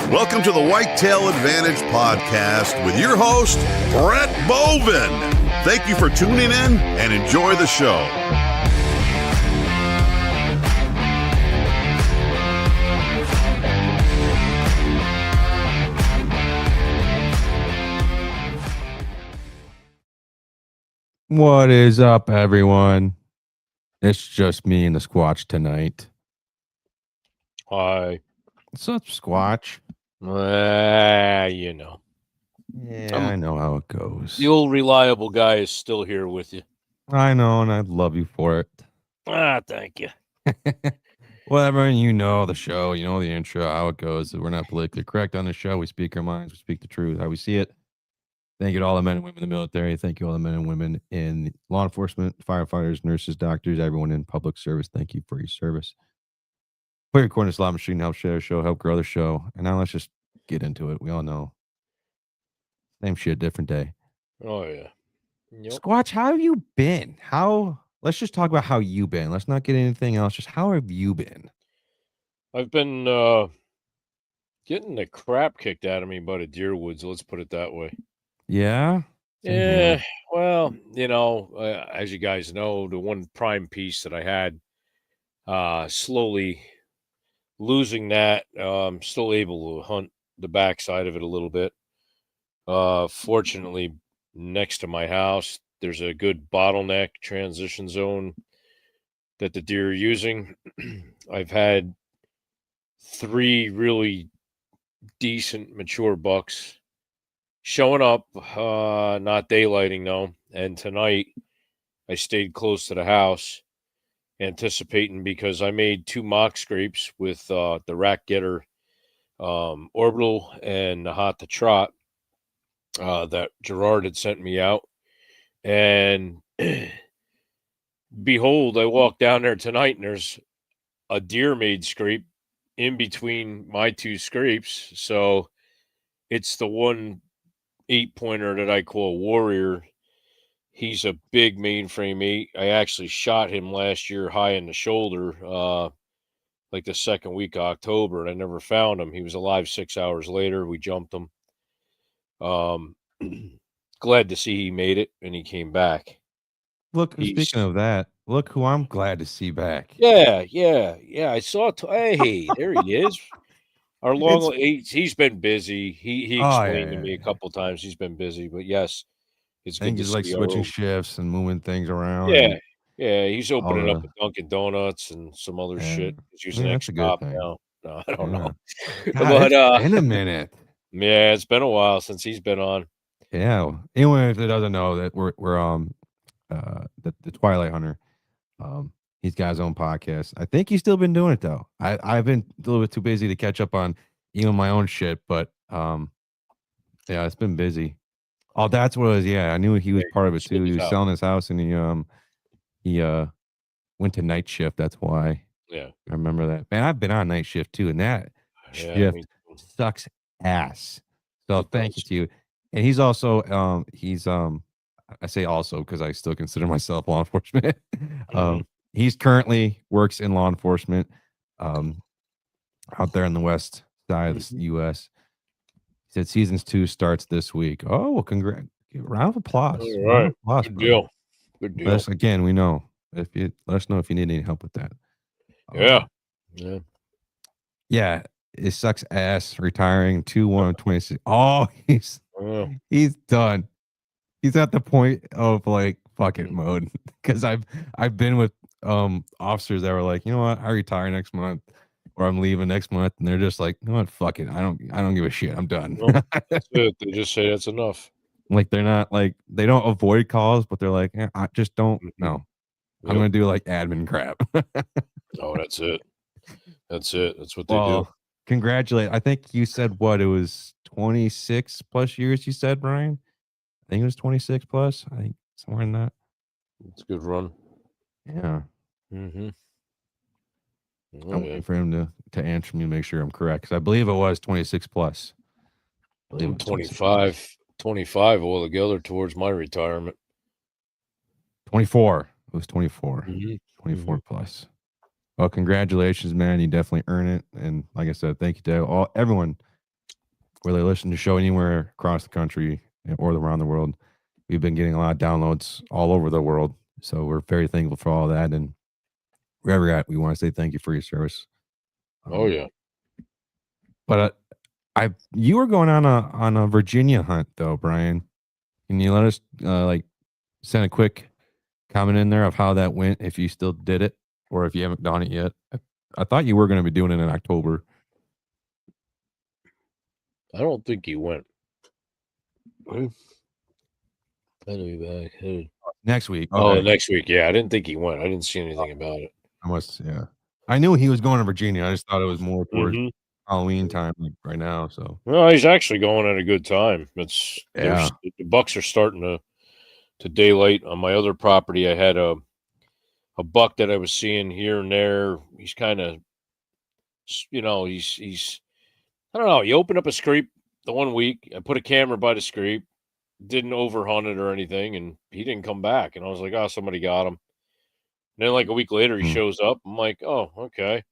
Welcome to the Whitetail Advantage podcast with your host, Brett Boven. Thank you for tuning in and enjoy the show. What is up, everyone? It's just me and the Squatch tonight. Hi. What's up, Squatch? You know. Yeah, I know how it goes. The old reliable guy is still here with you. I know, and I love you for it. Thank you. Well, everyone, you know the show, you know the intro, how it goes. We're not politically correct on the show. We speak our minds, we speak the truth, how we see it. Thank you to all the men and women in the military. Thank you all the men and women in law enforcement, firefighters, nurses, doctors, everyone in public service. Thank you for your service. Put your corner slot machine, help share the show, help grow the show. And now let's just get into it. We all know. Same shit, different day. Oh, yeah. Yep. Squatch, how have you been? Let's just talk about how you've been. Let's not get anything else. Just how have you been? I've been getting the crap kicked out of me by the deer woods. Let's put it that way. Yeah? Yeah. Well, you know, as you guys know, the one prime piece that I had, slowly losing that, I'm still able to hunt the backside of it a little bit. Fortunately, next to my house, there's a good bottleneck transition zone that the deer are using. I've had 3 really decent mature bucks showing up, not daylighting though. And tonight I stayed close to the house anticipating, because I made 2 mock scrapes with the Rack Getter orbital and the Hot to Trot that Gerard had sent me out. And behold, I walked down there tonight and there's a deer made scrape in between my 2 scrapes. So it's the one 8-pointer that I call Warrior. He's a big mainframe 8. I actually shot him last year high in the shoulder, like the second week of October, and I never found him. He was alive 6 hours later. We jumped him. Glad to see he made it and he came back. Look, speaking of that, look who I'm glad to see back. Yeah. I saw. Hey, there he is. Our he's been busy. He explained to me a couple times he's been busy, but yes, it's good to see. He's like switching shifts and moving things around. Yeah. He's opening up a Dunkin' Donuts and some other shit. He's using X-Cop now. No, I don't know. God, but in a minute. Yeah, it's been a while since he's been on. Yeah. Anyone that doesn't know that we're the Twilight Hunter, he's got his own podcast. I think he's still been doing it though. I've been a little bit too busy to catch up on even my own shit, but yeah, it's been busy. Oh, that's what it was. Yeah, I knew he was part of it too. He was selling his house and he went to night shift. That's why. Yeah, I remember that. Man, I've been on night shift too, and that shift sucks ass. So thank you to you. And he's also I say also because I still consider myself law enforcement. He's currently works in law enforcement out there in the west side of the U.S. He said seasons 2 starts this week. Oh, well, congrats. Round of applause. All right. Applause, Good deal. Good deal. Again, we know. Let us know if you need any help with that. Yeah. It sucks ass retiring 2/1/26. Oh, he's done. He's at the point of like fuck it mode, because I've been with officers that were like, you know what, I retire next month or I'm leaving next month, and they're just like, you know what, fuck it, I don't give a shit, I'm done. Well, that's it. They just say that's enough. Like they're not like, they don't avoid calls, but they're like, I just don't know. I'm gonna do like admin crap. Oh, that's it. That's what they do. Congratulate. I think you said what, it was 26 plus years, you said, Brian? I think it was 26 plus. I think somewhere in that. It's a good run. Yeah. I'm waiting for him to answer me, make sure I'm correct, because I believe it was 26 plus. I believe 25 altogether towards my retirement. 24. It was 24. 24 plus. Well, congratulations, man. You definitely earn it. And like I said, thank you to everyone whether they listen to the show anywhere across the country or around the world. We've been getting a lot of downloads all over the world. So we're very thankful for all that. And wherever you're at, we want to say thank you for your service. Oh yeah. But you were going on a Virginia hunt though, Brian. Can you let us send a quick comment in there of how that went, if you still did it or if you haven't done it yet? I thought you were going to be doing it in October. I don't think he went. I'll be back. Next week. Oh, Okay. next week. Yeah, I didn't think he went. I didn't see anything about it. Yeah. I knew he was going to Virginia. I just thought it was more towards Mm-hmm. Halloween time, like right now. So Well, he's actually going at a good time. Yeah. The bucks are starting to daylight. On my other property, I had a buck that I was seeing here and there. He's kind of, he's I don't know. He opened up a scrape the 1 week. I put a camera by the scrape, didn't overhunt it or anything, and he didn't come back. And I was like, oh, somebody got him. And then like a week later, he shows up. I'm like, oh, okay.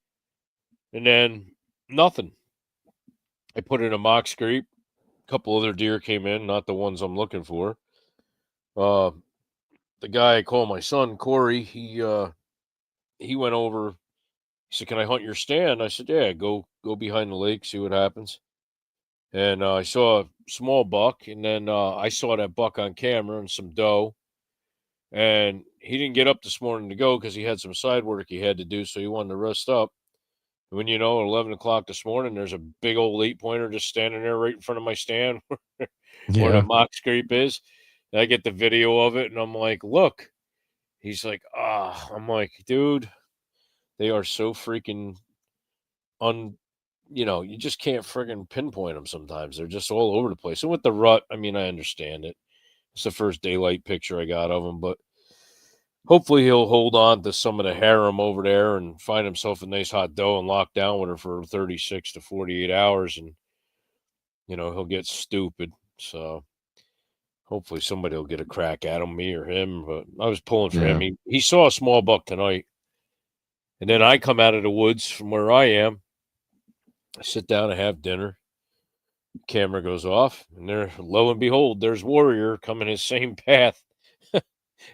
And then nothing. I put in a mock scrape. A couple other deer came in, not the ones I'm looking for. The guy I call my son, Corey, he went over. He said, "Can I hunt your stand?" I said, "Yeah, go behind the lake, see what happens." And I saw a small buck, and then I saw that buck on camera and some doe. And he didn't get up this morning to go because he had some side work he had to do, so he wanted to rest up. And when at 11 o'clock this morning, there's a big old 8-pointer just standing there right in front of my stand where the mock scrape is. And I get the video of it, and I'm like, look. He's like, I'm like, dude, they are so freaking you just can't friggin' pinpoint them sometimes. They're just all over the place. And with the rut, I mean, I understand it. It's the first daylight picture I got of him, but hopefully he'll hold on to some of the harem over there and find himself a nice hot doe and lock down with her for 36 to 48 hours. And, he'll get stupid. So hopefully somebody will get a crack at him, me or him. But I was pulling for him. He saw a small buck tonight. And then I come out of the woods from where I am. I sit down and have dinner. Camera goes off. And there, lo and behold, there's Warrior coming his same path.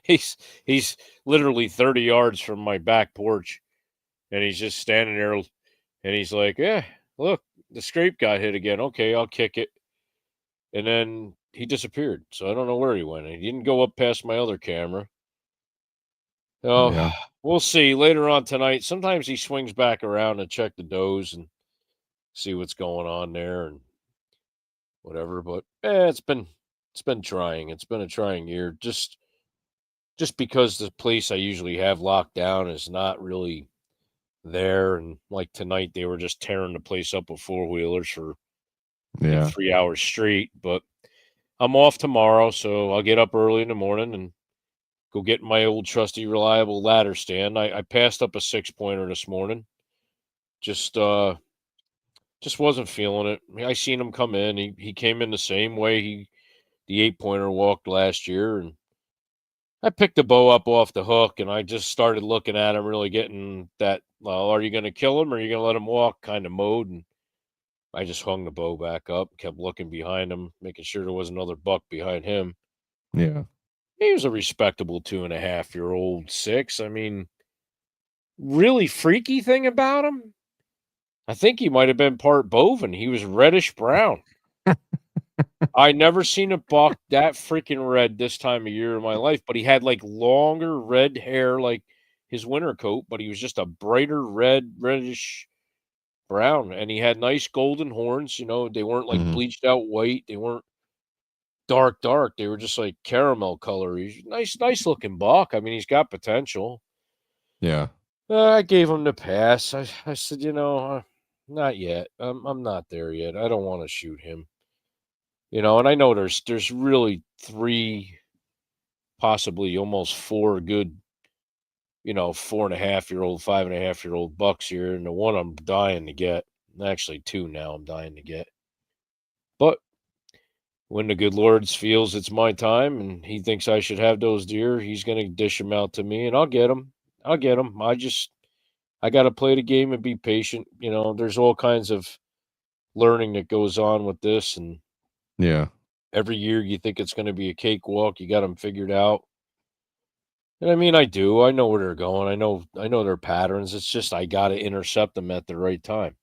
He's literally 30 yards from my back porch. And he's just standing there. And he's like, yeah, look, the scrape got hit again. Okay, I'll kick it. And then he disappeared. So I don't know where he went. He didn't go up past my other camera. Oh, we'll see later on tonight. Sometimes he swings back around and check the does and see what's going on there and whatever. But it's been trying. It's been a trying year. Just because the place I usually have locked down is not really there. And like tonight, they were just tearing the place up with 4-wheelers for 3 hours straight. But I'm off tomorrow, so I'll get up early in the morning and go get my old trusty reliable ladder stand. I passed up a 6-pointer this morning. Just wasn't feeling it. I seen him come in. He came in the same way the 8-pointer walked last year, and I picked the bow up off the hook, and I just started looking at him, really getting that, well, are you going to kill him or are you going to let him walk kind of mode? And I just hung the bow back up, kept looking behind him, making sure there was another buck behind him. Yeah. He was a respectable 2.5-year-old 6. I mean, really freaky thing about him, I think he might have been part Boven. He was reddish brown. I never seen a buck that freaking red this time of year in my life, but he had like longer red hair like his winter coat, but he was just a brighter reddish brown. And he had nice golden horns. They weren't like bleached out white. They weren't dark. They were just like caramel color. He's nice looking buck. I mean, he's got potential. Yeah. I gave him the pass. I said, not yet. I'm not there yet. I don't want to shoot him. And I know there's really 3, possibly almost 4 good, 4.5-year-old, 5.5-year-old bucks here, and the one I'm dying to get. Actually, 2 now I'm dying to get. But when the good Lord feels it's my time and he thinks I should have those deer, he's going to dish them out to me, and I'll get them. I got to play the game and be patient. There's all kinds of learning that goes on with this, and Yeah. every year you think it's going to be a cakewalk. You got them figured out. And I mean, I do. I know where they're going. I know their patterns. It's just I got to intercept them at the right time.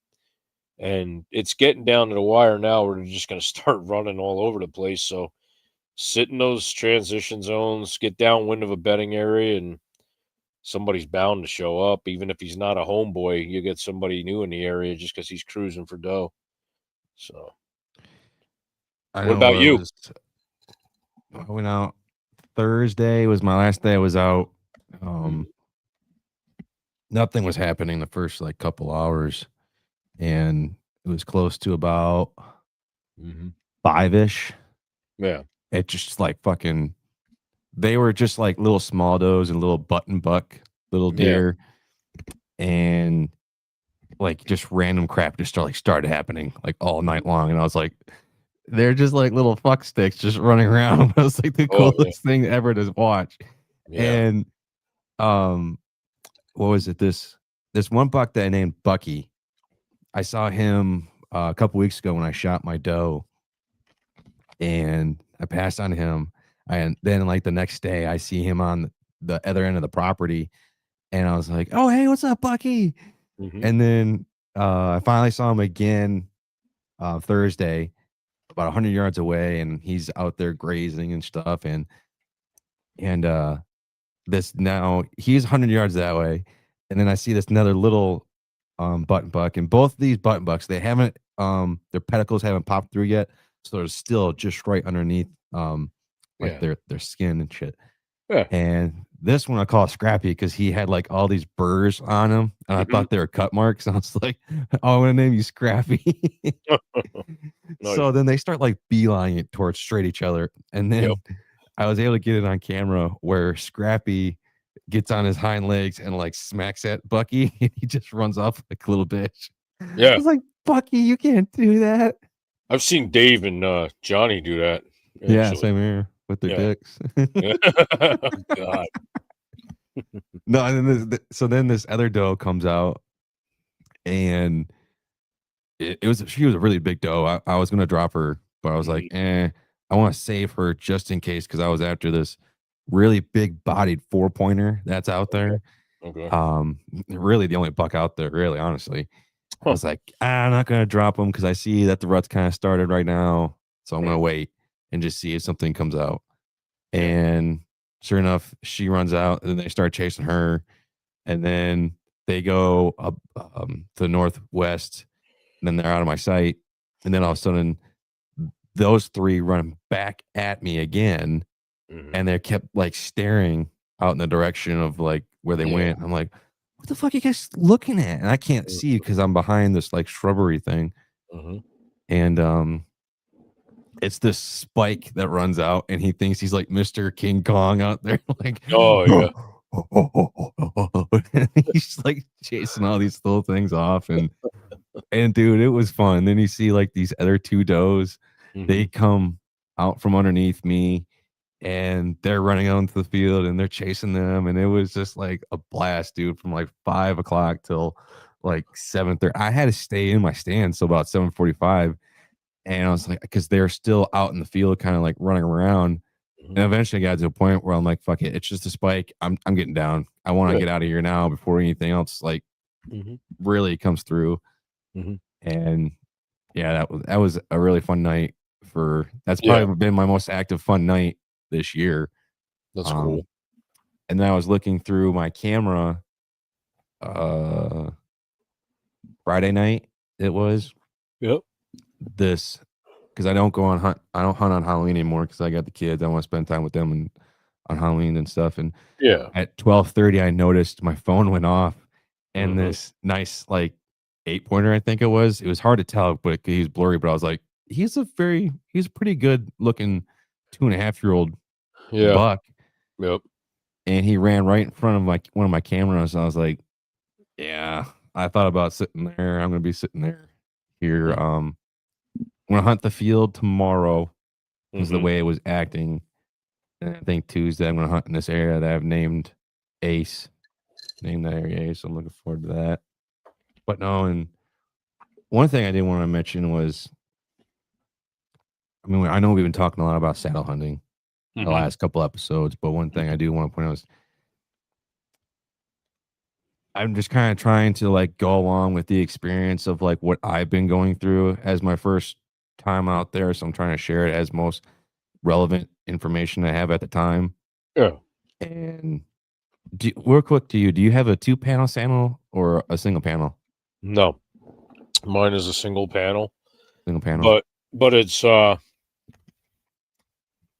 And it's getting down to the wire now where they're just going to start running all over the place. So sit in those transition zones, get downwind of a bedding area, and somebody's bound to show up. Even if he's not a homeboy, you get somebody new in the area just because he's cruising for doe. So, I what know about you? I went out Thursday was my last day I was out. Mhm. Nothing was happening the first like couple hours, and it was close to about Mhm. 5-ish. Yeah. It just like fucking they were just like little small does and little button buck little Yeah. deer, and like just random crap just started happening like all night long, and I was like, they're just like little fuck sticks just running around. It was like the Oh, yeah. coolest thing ever to watch. Yeah. And um what was it, this one buck that I named Bucky, I saw him a couple weeks ago when I shot my doe, and I passed on him, and then like the next day I see him on the other end of the property, and I was like, oh hey, what's up, Bucky? Mhm. And then I finally saw him again Thursday about 100 yards away, and he's out there grazing and stuff, and this now he's 100 yards that way, and then I see this another little button buck, and both these button bucks, they haven't their pedicles haven't popped through yet, so they're still just right underneath like Yeah. their skin and shit. Yeah. And this one I call Scrappy because he had like all these burrs on him, and I Mhm. thought they were cut marks. And I was like, oh, I'm gonna name you Scrappy. Nice. So then they start like beelining it towards straight each other, and Yep. then I was able to get it on camera where Scrappy gets on his hind legs and like smacks at Bucky, and he just runs off like a little bitch. I Yeah. was like, Bucky, you can't do that. I've seen Dave and Johnny do that, Yeah, actually. same here with their Yeah. dicks. Yeah. God. No, and then so then this other doe comes out, and she was a really big doe. I was gonna drop her, but I was like, Mhm. I want to save her just in case because I was after this really big bodied 4-pointer that's out Okay. there. Okay. Really the only buck out there, really, honestly. I Huh. was like, I'm not gonna drop him because I see that the rut's kind of started right now, so I'm gonna Right. wait and just see if something comes out. Yeah. And sure enough, she runs out, and then they start chasing her, and then they go up to the northwest, and then they're out of my sight, and then all of a sudden those three run back at me again, Mhm. and they kept like staring out in the direction of like where they Yeah. went. I'm like, what the fuck are you guys looking at? And I can't see because I'm behind this like shrubbery thing. Mhm. And it's this Spike that runs out, and he thinks he's like Mr. King Kong out there, like Oh, yeah. he's like chasing all these little things off, and dude, it was fun. Then you see like these other two does, they Mhm. come out from underneath me, and they're running out into the field, and they're chasing them, and it was just like a blast, dude, from like 5 o'clock till like 7:30. I had to stay in my stand so about 7:45, and I was like, because they're still out in the field, kind of like running around. Mhm. And eventually I got to a point where I'm like, fuck it, it's just a Spike. I'm getting down. I want to Yeah. get out of here now before anything else like Mhm. really comes through. Mhm. And yeah, that was a really fun night. That's Yeah. probably been my most active fun night this year. That's cool. Um, and then I was looking through my camera uh Friday night. It was Yep. this because I don't go on hunt. I don't hunt on Halloween anymore because I got the kids. I want to spend time with them and on Halloween and stuff. And Yeah. at 12:30, I noticed my phone went off, and Mhm. this nice like 8-pointer, I think it was. It was hard to tell, but he was blurry. But I was like, he's a pretty good looking 2.5-year-old Yeah. buck, Yep. and he ran right in front of one of my cameras. And I was like, yeah, I thought about sitting there. I'm gonna be sitting there here. Mhm. I'm gonna hunt the field tomorrow because the Mhm. way it was acting. And I think Tuesday I'm gonna hunt in this area that I've named Ace. Name that area Ace. I'm looking forward to that. But no, and one thing I did want to mention was, I mean, I know we've been talking a lot about saddle hunting the last couple episodes, but one thing I do want to point out is I'm just kind of trying to like go along with the experience of like what I've been going through as my first time out there. So I'm trying to share it as most relevant information I have at the time. Yeah. And real quick to you, do you have a 2-panel saddle or a single panel? No, mine is a single panel, Single panel. but it's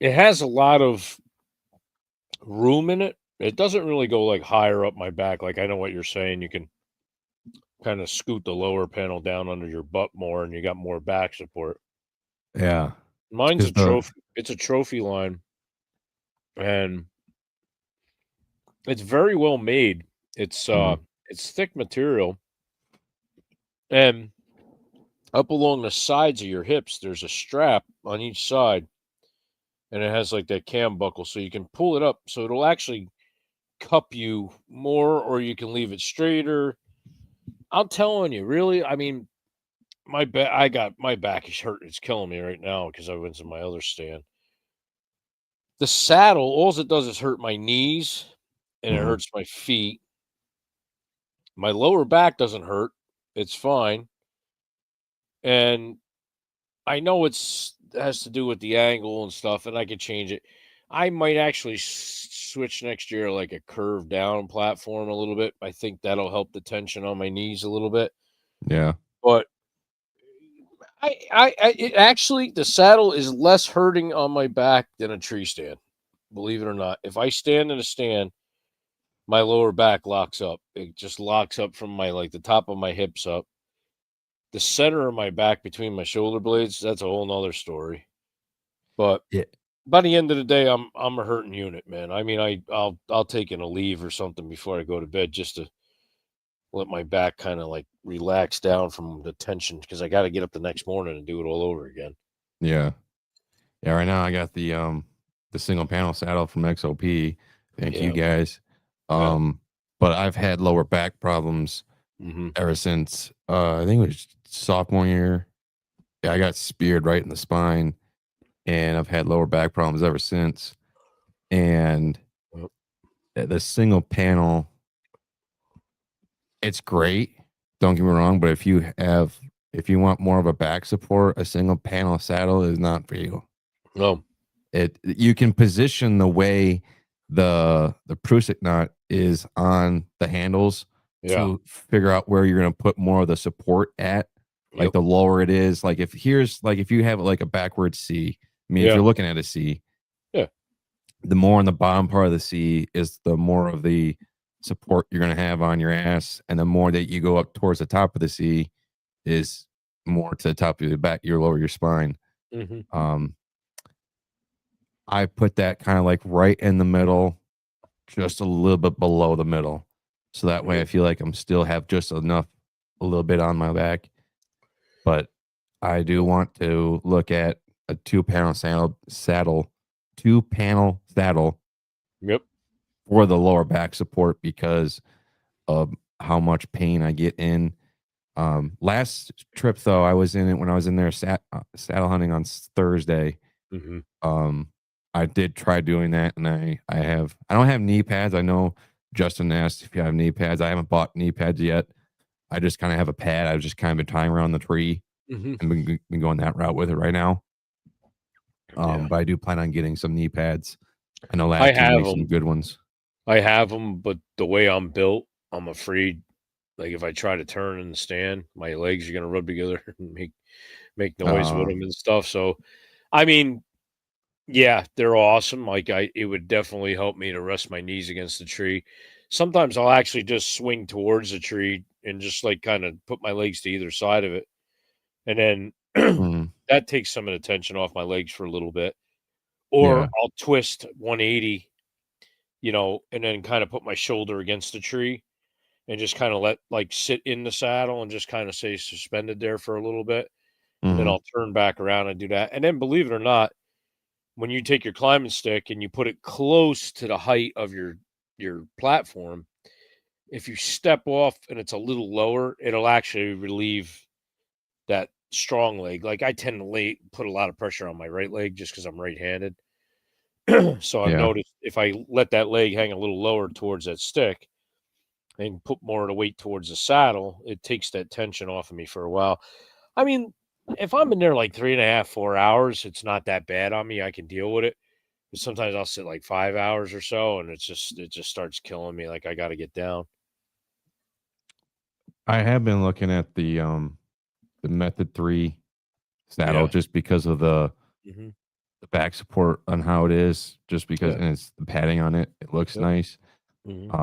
it has a lot of room in it. It doesn't really go like higher up my back. Like I know what you're saying. You can kind of scoot the lower panel down under your butt more, and you got more back support. Yeah. Mine's a Because the trophy. It's a trophy line, and it's very well made. It's it's thick material, and up along the sides of your hips, there's a strap on each side, and it has like that cam buckle, so you can pull it up, so it'll actually cup you more, or you can leave it straighter. I'm telling you, really. I mean, my back is hurting. It's killing me right now because I went to my other stand. The saddle, all it does is hurt my knees and it hurts my feet. My lower back doesn't hurt. It's fine. And I know it has to do with the angle and stuff, and I could change it. I might actually switch next year, like a curved down platform a little bit. I think that'll help the tension on my knees a little bit. yeah. But it actually, the saddle is less hurting on my back than a tree stand. Believe it or not. If I stand in a stand, my lower back locks up. It just locks up from my, like, the top of my hips up. The center of my back between my shoulder blades, that's a whole nother story. But Yeah. by the end of the day, I'm a hurting unit, man. I mean, I'll take in a leave or something before I go to bed just to let my back kind of like relax down from the tension, because I got to get up the next morning and do it all over again. Yeah. Yeah. Right now I got the single panel saddle from XOP. Thank you guys. But I've had lower back problems ever since I think it was sophomore year. Yeah, I got speared right in the spine, and I've had lower back problems ever since. And the single panel, it's great. Don't get me wrong, but if you want more of a back support, a single panel saddle is not for you. No. You can position the way the Prusik nut is on the handles to figure out where you're going to put more of the support at. Like the lower it is, like if you have like a backwards C, I mean, if you're looking at a C, the more on the bottom part of the C is the more of the support you're going to have on your ass, and the more that you go up towards the top of the C is more to the top of your back, your lower your spine. I put that kind of like right in the middle, just a little bit below the middle, so that way I feel like I'm still have just enough, a little bit on my back. But I do want to look at a 2-panel saddle, 2-panel saddle. For the lower back support, because of how much pain I get in. Last trip though, I was in it when I was in there saddle hunting on Thursday. I did try doing that, and I don't have knee pads. I know Justin asked if you have knee pads. I haven't bought knee pads yet. I just kind of have a pad. I've just kind of been tying around the tree and been going that route with it right now. But I do plan on getting some knee pads. I know last year made some good ones. I have them, but the way I'm built, I'm afraid, like, if I try to turn and stand, my legs are gonna rub together and make noise with them and stuff. So, I mean, yeah, they're awesome. Like, it would definitely help me to rest my knees against the tree. Sometimes I'll actually just swing towards the tree and just like kind of put my legs to either side of it, and then that takes some of the tension off my legs for a little bit. Or I'll twist 180. And then kind of put my shoulder against the tree and just kind of sit in the saddle and just kind of stay suspended there for a little bit. Then I'll turn back around and do that. And then, believe it or not, when you take your climbing stick and you put it close to the height of your platform, if you step off and it's a little lower, it'll actually relieve that strong leg. Like I tend to put a lot of pressure on my right leg just because I'm right-handed. So I've noticed if I let that leg hang a little lower towards that stick and put more of the weight towards the saddle, it takes that tension off of me for a while. I mean, if I'm in there like 3.5, 4 hours, it's not that bad on me. I can deal with it. But sometimes I'll sit like 5 hours or so, and it just starts killing me. Like I got to get down. I have been looking at the Method 3 saddle just because of the back support on how it is, just because, and it's the padding on it. It looks nice. If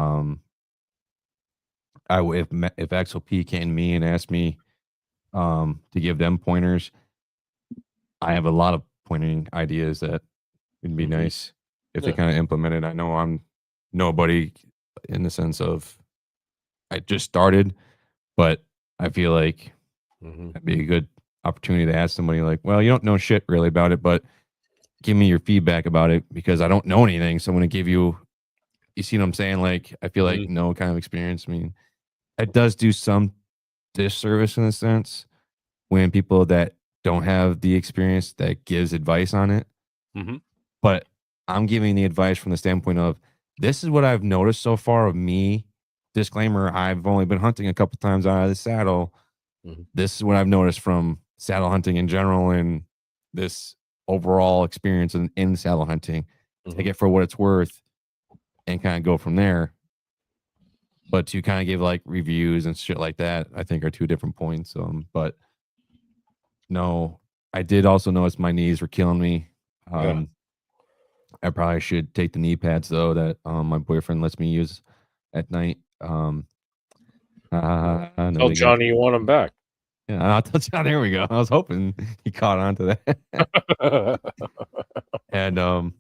XOP came to me and asked me to give them pointers, I have a lot of pointing ideas that would be nice if they kind of implemented. I know I'm nobody in the sense of I just started, but I feel like that'd be a good opportunity to ask somebody like, well, you don't know shit really about it, but give me your feedback about it because I don't know anything. So I'm going to give you see what I'm saying? Like, I feel like no kind of experience. I mean, it does do some disservice in a sense when people that don't have the experience that gives advice on it. But I'm giving the advice from the standpoint of this is what I've noticed so far of me. Disclaimer, I've only been hunting a couple times out of the saddle. This is what I've noticed from saddle hunting in general and this overall experience in saddle hunting. Take it for what it's worth and kind of go from there. But to kind of give like reviews and shit like that, I think are two different points. But no, I did also notice my knees were killing me. I probably should take the knee pads though that my boyfriend lets me use at night. Tell Johnny you want him back. Yeah, I'll tell Johnny. There we go. I was hoping he caught on to that. And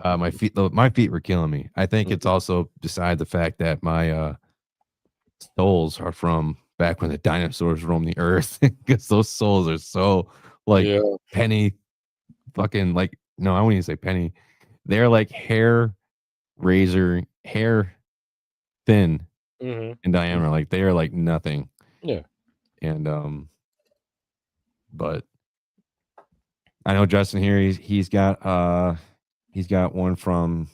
my feet were killing me. I think it's also beside the fact that my soles are from back when the dinosaurs roamed the earth, because those soles are so like penny fucking like no, I wouldn't even say penny. They're like hair thin in diameter. Like they are like nothing. Yeah. And but I know Justin here, he's got one from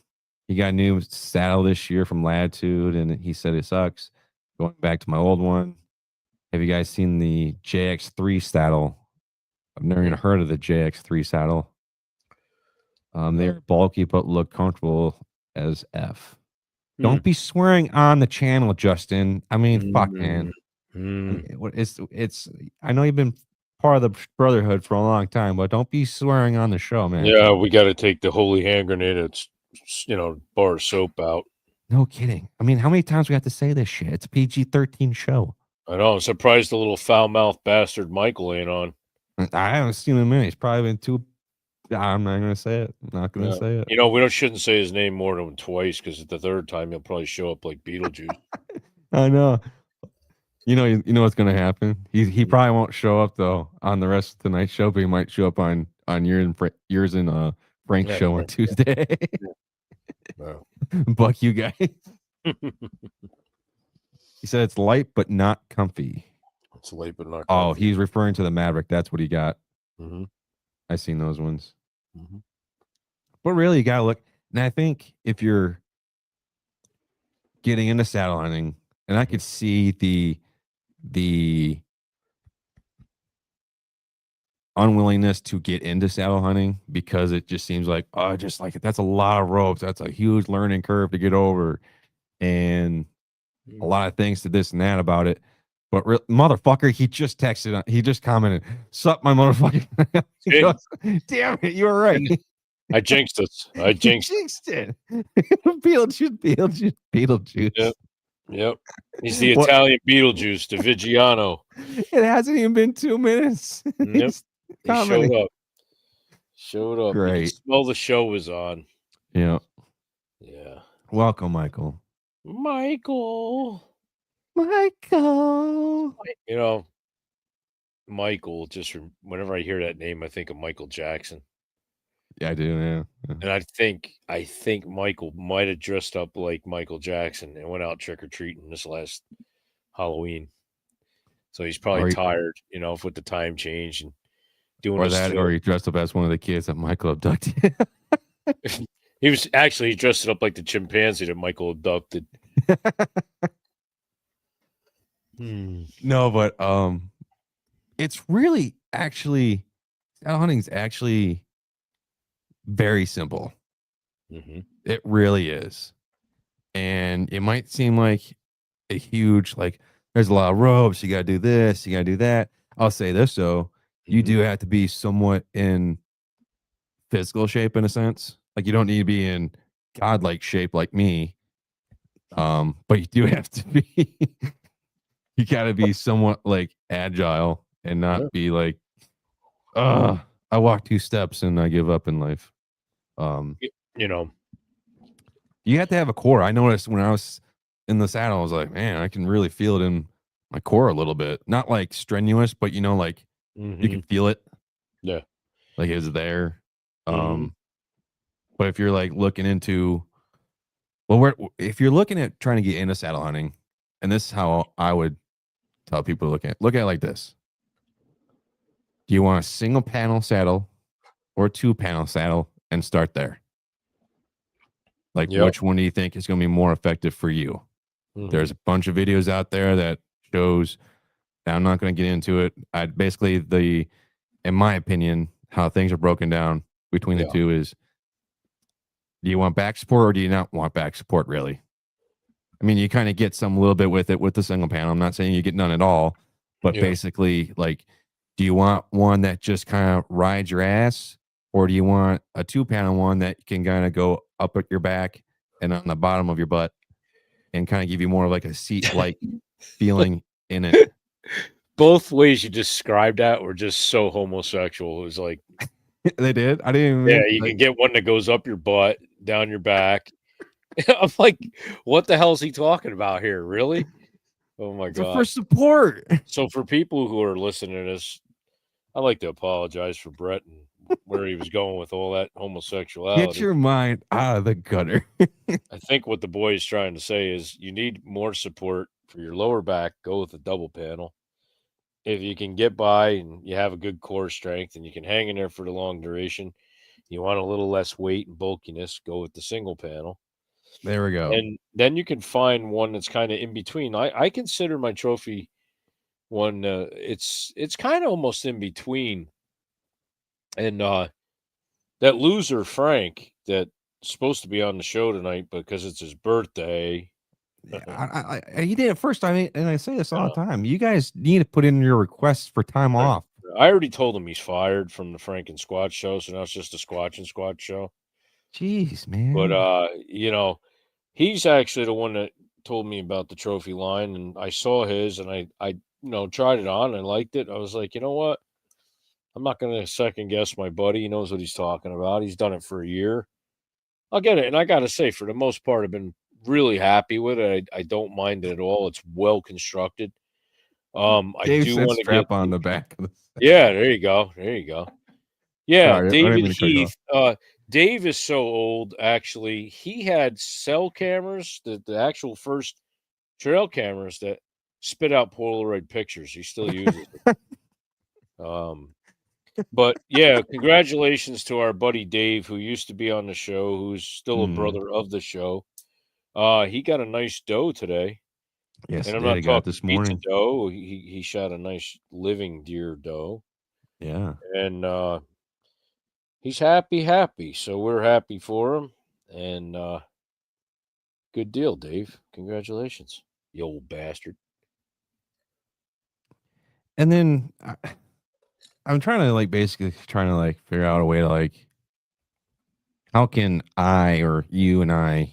he got a new saddle this year from Latitude, and he said it sucks. Going back to my old one. Have you guys seen the JX3 saddle? I've never even heard of the JX3 saddle. They're bulky but look comfortable as F. Don't be swearing on the channel, Justin. I mean, fuck, man. It's. I know you've been part of the brotherhood for a long time, but don't be swearing on the show, man. Yeah, we got to take the holy hand grenade. It's bar of soap out. No kidding. I mean, how many times we have to say this shit? It's a PG-13 show. I know. I'm surprised the little foul-mouthed bastard Michael ain't on. I haven't seen him in. He's probably been too. I'm not gonna say it. I'm not gonna say it. We shouldn't say his name more than twice because the third time he'll probably show up like Beetlejuice. I know. You know what's gonna happen. He probably won't show up though on the rest of tonight's show, but he might show up on yours and Frank's show on Tuesday. Buck you guys. He said it's light but not comfy. It's light but not comfy. Oh, he's referring to the Maverick. That's what he got. I seen those ones. But really, you gotta look. And I think if you're getting into saddle hunting, and I could see the unwillingness to get into saddle hunting because it just seems like, oh, just like that's a lot of ropes. That's a huge learning curve to get over. And a lot of things to this and that about it. But motherfucker, he just texted. He just commented, "Sup, my motherfucker." Damn it, you were right. I jinxed us. I jinxed it. Beetlejuice. Yep. He's the Italian Beetlejuice, the Vigiano. It hasn't even been 2 minutes. Yep. He showed up. Great. You could smell the show was on. Yeah. Yeah. Welcome, Michael. Michael, just whenever I hear that name, I think of Michael Jackson. Yeah, I do, yeah. And I think Michael might have dressed up like Michael Jackson and went out trick-or-treating this last Halloween. So he's probably Or- tired, with the time change and doing Or his that, thing. or he dressed up as one of the kids that Michael abducted. He dressed it up like the chimpanzee that Michael abducted. No, but it's really actually saddle hunting's actually very simple. Mm-hmm. It really is. And it might seem like a huge, like, there's a lot of ropes, you gotta do this, you gotta do that. I'll say this though, you Mhm. do have to be somewhat in physical shape in a sense. Like you don't need to be in godlike shape like me. But you do have to be you gotta be somewhat like agile and not Yeah. be like, I walk 2 steps and I give up in life. You know, You have to have a core. I noticed when I was in the saddle, I was like, man, I can really feel it in my core a little bit. Not like strenuous, but like you can mhm. feel it, Yeah. like it's there. Mhm. But if you're like looking into, well, if you're looking at trying to get into saddle hunting, and this is how I would tell people to look at it like this. Do you want a single panel saddle or a 2-panel saddle, and start there? Like, Yep. which one do you think is going to be more effective for you? There's Mhm. a bunch of videos out there that shows. I'm not going to get into it. I basically in my opinion, how things are broken down between the Yeah. two is: do you want back support or do you not want back support? Really? I mean, you kind of get some little bit with it with the single panel. I'm not saying you get none at all, but Yeah. basically, like, do you want one that just kind of rides your ass, or do you want a 2-panel one that can kind of go up at your back and on the bottom of your butt and kind of give you more of like a seat like feeling in it? Both ways you described that were just so homosexual. It was like, They did. I didn't even yeah, mean, you like, can get one that goes up your butt, down your back. I'm like, what the hell is he talking about here? Really? Oh my it's a God. for support. So for people who are listening to this, I'd like to apologize for Brett and where he was going with all that Get homosexuality. your mind out of the gutter. I think what the boy is trying to say is you need more support for your lower back. Go with a double panel. If you can get by and you have a good core strength and you can hang in there for the long duration, you want a little less weight and bulkiness, go with the single panel. There we go. And then you can find one that's kind of in between. I consider my trophy one it's kind of almost in between. And that loser Frank that's supposed to be on the show tonight because it's his birthday. He did it first. I mean, and I say this all the time. You guys need to put in your requests for time off. I already told him he's fired from the Frank and Squatch show, so now it's just a Squatch and Squatch show. Jeez, man. But he's actually the one that told me about the trophy line, and I saw his, and I tried it on and liked it. I was like, you know what? I'm not going to second guess my buddy. He knows what he's talking about. He's done it for a year. I'll get it, and I got to say, for the most part, I've been really happy with it. I don't mind it at all. It's well constructed. I Dave do said want to get strap on the back of the Yeah, there you go. There you go. Yeah, Sorry, I didn't David mean to cut you off. Heath. Dave is so old, actually. He had cell cameras, the actual first trail cameras that spit out Polaroid pictures. He still uses it. But yeah, congratulations to our buddy Dave, who used to be on the show, who's still a brother of the show. He got a nice doe today. Yes, And I'm did. not I got it talking this pizza morning. doe. He shot a nice living deer doe. Yeah. And he's happy. So we're happy for him. And good deal, Dave. Congratulations, you old bastard. And then I'm trying to basically figure out a way to how can I or you and I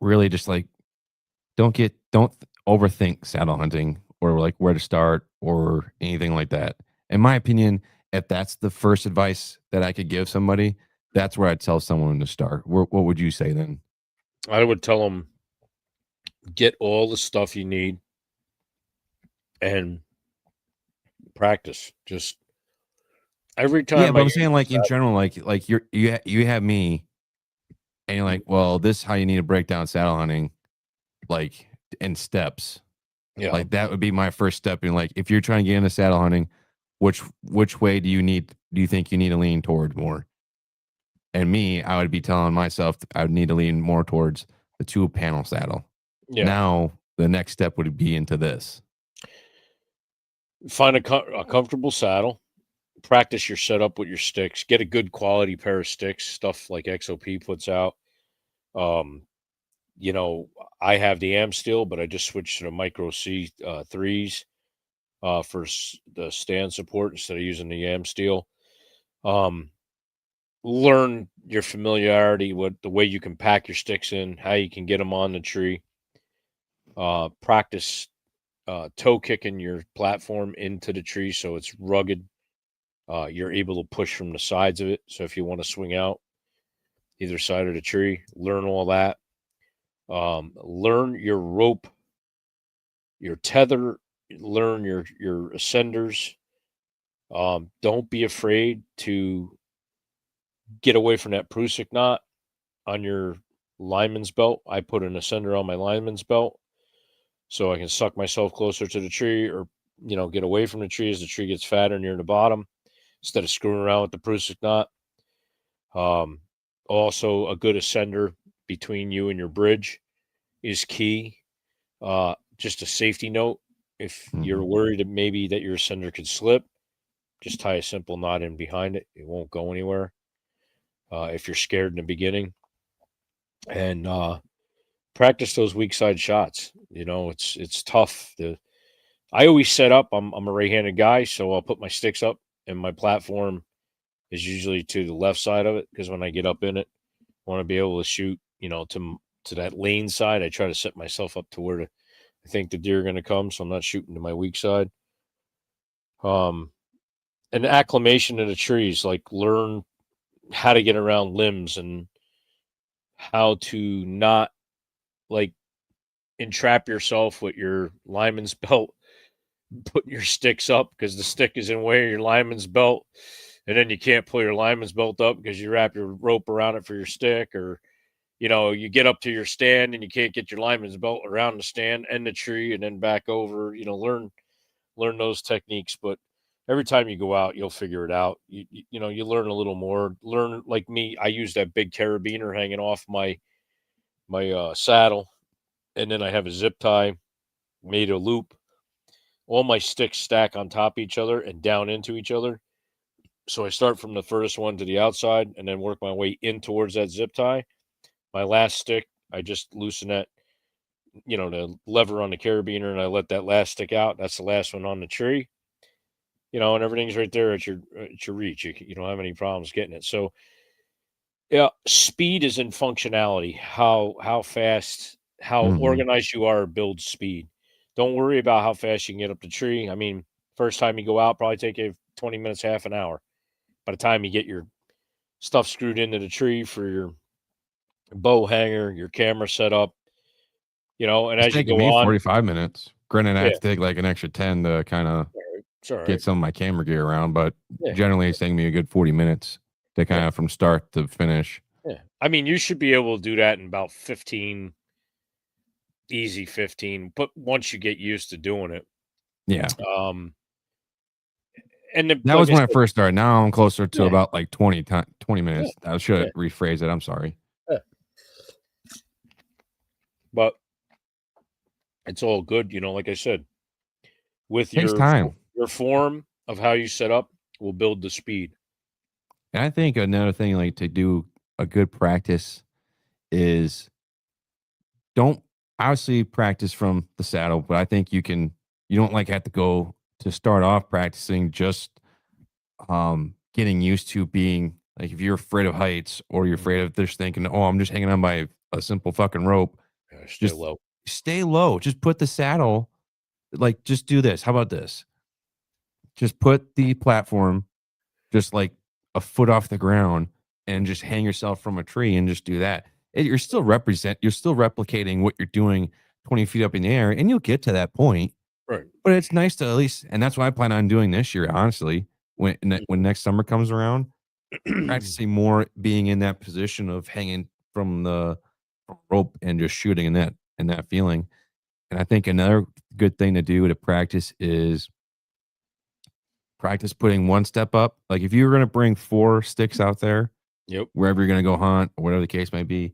really just don't overthink saddle hunting or where to start or anything like that. In my opinion, if that's the first advice that I could give somebody, that's where I'd tell someone to start. What would you say then? I would tell him get all the stuff you need and practice. Just every time. Yeah, but I'm saying in general, you have me, and you're like, well, this is how you need to break down saddle hunting, in steps. Yeah. Like that would be my first step in, like, if you're trying to get into saddle hunting, which way do you think you need to lean toward more? And me, I would be telling myself I would need to lean more towards the 2-panel saddle. Yeah. Now the next step would be into this. Find a comfortable saddle. Practice your setup with your sticks. Get a good quality pair of sticks, stuff like XOP puts out. You know, I have the Am Steel, but I just switched to the Micro C 3s for the stand support instead of using the Am Steel. Learn your familiarity with the way you can pack your sticks in, how you can get them on the tree. Practice toe kicking your platform into the tree so it's rugged. You're able to push from the sides of it. So if you want to swing out either side of the tree, learn all that. Learn your rope, your tether, learn your ascenders. Don't be afraid to get away from that Prusik knot on your lineman's belt. I put an ascender on my lineman's belt so I can suck myself closer to the tree, or get away from the tree as the tree gets fatter near the bottom instead of screwing around with the Prusik knot. Also, a good ascender between you and your bridge is key. Just a safety note: if you're worried that maybe that your ascender could slip, just tie a simple knot in behind it. It won't go anywhere. If you're scared in the beginning, and practice those weak side shots. It's tough. I always set up. I'm a right-handed guy, so I'll put my sticks up, and my platform is usually to the left side of it, because when I get up in it, I want to be able to shoot. To that lane side. I try to set myself up to where I think the deer are going to come, so I'm not shooting to my weak side. And acclimation to the trees, like learn how to get around limbs and how to not like entrap yourself with your lineman's belt, putting your sticks up because the stick is in the way of your lineman's belt, and then you can't pull your lineman's belt up because you wrap your rope around it for your stick, or you get up to your stand and you can't get your lineman's belt around the stand and the tree and then back over. Learn those techniques, but every time you go out, you'll figure it out. You learn a little more. Learn, like me, I use that big carabiner hanging off my saddle, and then I have a zip tie made a loop. All my sticks stack on top of each other and down into each other. So I start from the furthest one to the outside and then work my way in towards that zip tie. My last stick, I just loosen that, the lever on the carabiner, and I let that last stick out. That's the last one on the tree. And everything's right there at your reach. You don't have any problems getting it. So, yeah, speed is in functionality. How fast, how organized you are builds speed. Don't worry about how fast you can get up the tree. I mean, first time you go out, probably take you 20 minutes, half an hour. By the time you get your stuff screwed into the tree for your bow hanger, your camera set up, and It's as you taking go me on, 45 minutes. Granted, I yeah, have to take like an extra 10 to kind of it's all get right. some of my camera gear around, but Yeah, generally it's taking me a good 40 minutes to kind yeah, of from start to finish. yeah. I mean, you should be able to do that in about 15, easy 15, but once you get used to doing it. Yeah. And That like was I when I said, first started. Now I'm closer to yeah, about like 20 yeah, minutes. I should yeah, rephrase it. I'm sorry. yeah. But it's all good, like I said, with Takes time. your form of how you set up will build the speed. And I think another thing, like, to do a good practice is don't obviously practice from the saddle, but I think you don't like have to go to start off practicing just getting used to being like, if you're afraid of heights or you're afraid of just thinking, oh, I'm just hanging on by a simple fucking rope, Stay just low. stay low. Just put the saddle, like, just do this. How about this? Just put the platform just like a foot off the ground and just hang yourself from a tree and just do that. You're still replicating what you're doing 20 feet up in the air, and you'll get to that point. Right. But it's nice to at least, and that's what I plan on doing this year, honestly, when next summer comes around, practicing more being in that position of hanging from the rope and just shooting in that feeling. And I think another good thing to do to practice is practice putting one step up. Like if you were going to bring 4 sticks out there, Yep. wherever you're going to go hunt or whatever the case may be,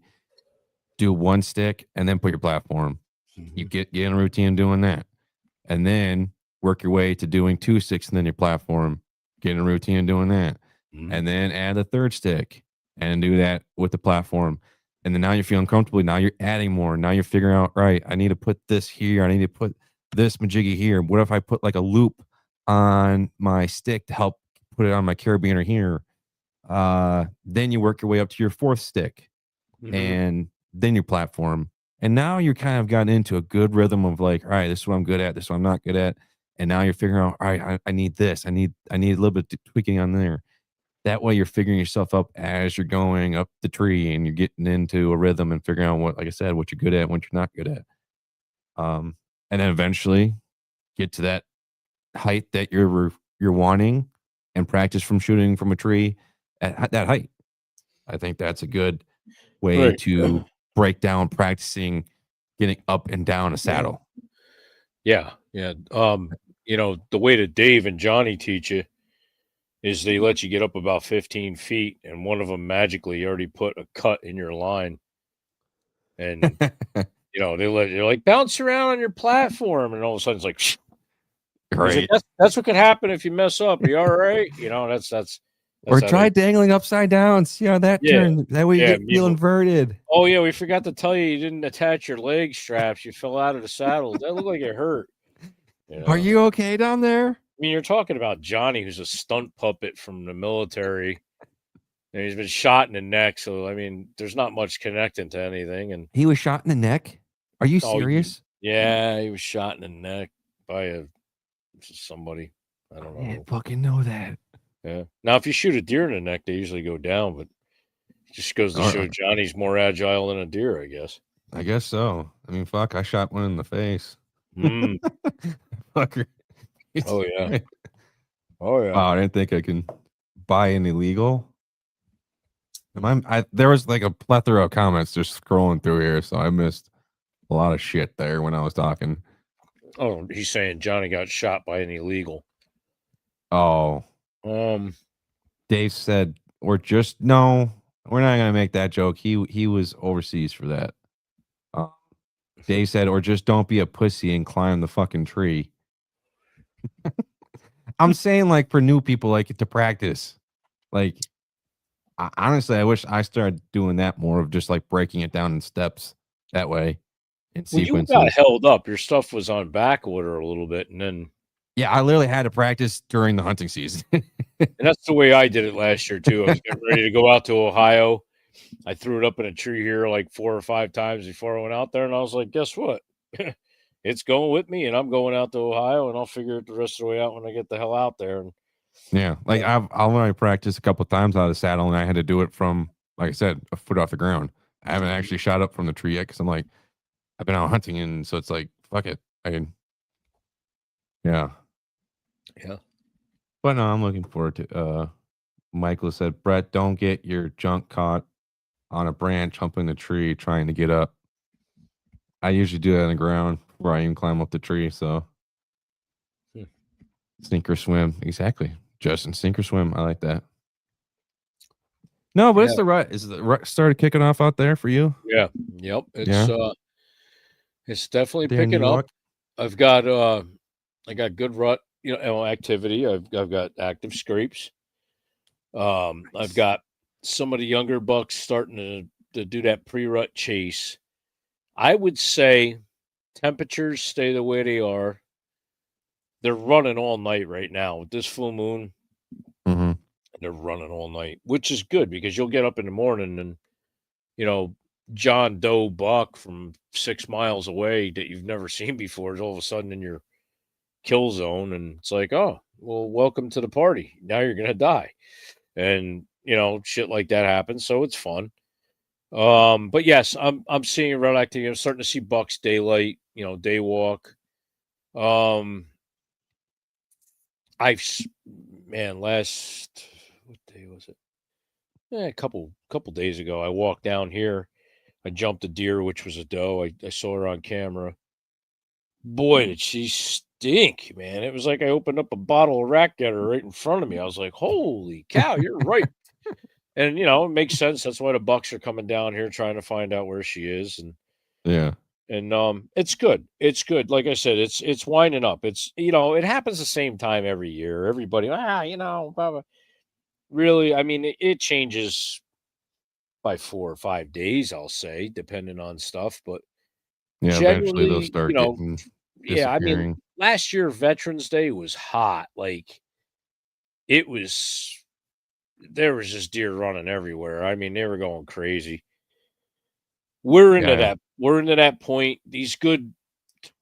do 1 stick and then put your platform. You get in a routine doing that. And then work your way to doing 2 sticks and then your platform. Get in a routine doing that. And then add a 3rd stick and do that with the platform. And then now you're feeling comfortable. Now you're adding more. Now you're figuring out, right, I need to put this here. I need to put this majiggy here. What if I put like a loop on my stick to help put it on my carabiner here? Then you work your way up to your 4th stick and then your platform. And now you're kind of gotten into a good rhythm of like, all right, this is what I'm good at. This is what I'm not good at. And now you're figuring out, all right, I need this. I need a little bit of tweaking on there. That way you're figuring yourself up as you're going up the tree and you're getting into a rhythm and figuring out what, like I said, what you're good at, what you're not good at. And then eventually get to that height that you're wanting and practice from shooting from a tree at that height. I think that's a good way to break down practicing getting up and down a saddle. Yeah. You know, the way that Dave and Johnny teach you is they let you get up about 15 feet, and one of them magically already put a cut in your line. And, you know, you're like, bounce around on your platform. And all of a sudden it's like, Right. that's what could happen if you mess up. Are you all right? You know, that's or try dangling upside down. See how that turns. That way you feel inverted. Oh, yeah. We forgot to tell you didn't attach your leg straps. You fell out of the saddle. That looked like it hurt. You know? Are you okay down there? I mean, you're talking about Johnny, who's a stunt puppet from the military, and he's been shot in the neck. So, I mean, there's not much connecting to anything. And he was shot in the neck. Are you serious? Yeah, he was shot in the neck by somebody. I don't know. I didn't fucking know that. Yeah. Now, if you shoot a deer in the neck, they usually go down, but it just goes to show Johnny's more agile than a deer, I guess. I guess so. I mean, fuck, I shot one in the face. Fucker. Oh, yeah. Oh, yeah. Wow, I didn't think I can buy an illegal. There was like a plethora of comments just scrolling through here, so I missed a lot of shit there when I was talking. Oh, he's saying Johnny got shot by an illegal. Oh. Dave said, we're not gonna make that joke. He was overseas for that. Dave said, or just don't be a pussy and climb the fucking tree. I'm saying, like, for new people, like, to practice. Like, honestly, I wish I started doing that more of just like breaking it down in steps that way. In sequences. You got held up. Your stuff was on back order a little bit, and then I literally had to practice during the hunting season. And that's the way I did it last year too. I was getting ready to go out to Ohio. I threw it up in a tree here like 4 or 5 times before I went out there, and I was like, guess what? It's going with me, and I'm going out to Ohio, and I'll figure it the rest of the way out when I get the hell out there. And yeah, like I've only practiced a couple of times out of the saddle, and I had to do it from, like I said, a foot off the ground. I haven't actually shot up from the tree yet because I'm like, I've been out hunting, and so it's like, fuck it. Yeah. But no, I'm looking forward to. Michael said, Brett, don't get your junk caught on a branch, humping the tree, trying to get up. I usually do that on the ground before I even climb up the tree. So sink or swim, exactly. Justin, sink or swim. I like that. No, but it's the rut. Is the rut started kicking off out there for you? Yeah. Yep. It's definitely picking up. I've got I got good rut, activity. I've got active scrapes. I've got some of the younger bucks starting to do that pre-rut chase. I would say temperatures stay the way they are. They're running all night right now with this full moon. Mm-hmm. They're running all night, which is good because you'll get up in the morning and, John Doe buck from 6 miles away that you've never seen before is all of a sudden in your kill zone. And it's like, oh, well, welcome to the party. Now you're going to die. And, shit like that happens. So it's fun. But yes, I'm seeing rut activity. I'm starting to see bucks daylight, day walk. What day was it? A couple days ago, I walked down here. I jumped a deer, which was a doe. I saw her on camera. boy, did she stink, man. It was like I opened up a bottle of rat getter right in front of me. I was like, holy cow, you're right. And, it makes sense. That's why the Bucks are coming down here trying to find out where she is. Yeah. And it's good. It's good. Like I said, it's winding up. It's, it happens the same time every year. Everybody, blah, blah. Really, I mean, it changes by 4 or 5 days, I'll say, depending on stuff. But Yeah. Eventually they'll genuinely, start getting yeah, I mean, disappearing. last year Veterans Day was hot. Like it was there was just deer running everywhere. I mean, they were going crazy. We're into Yeah. that. We're into that point. These good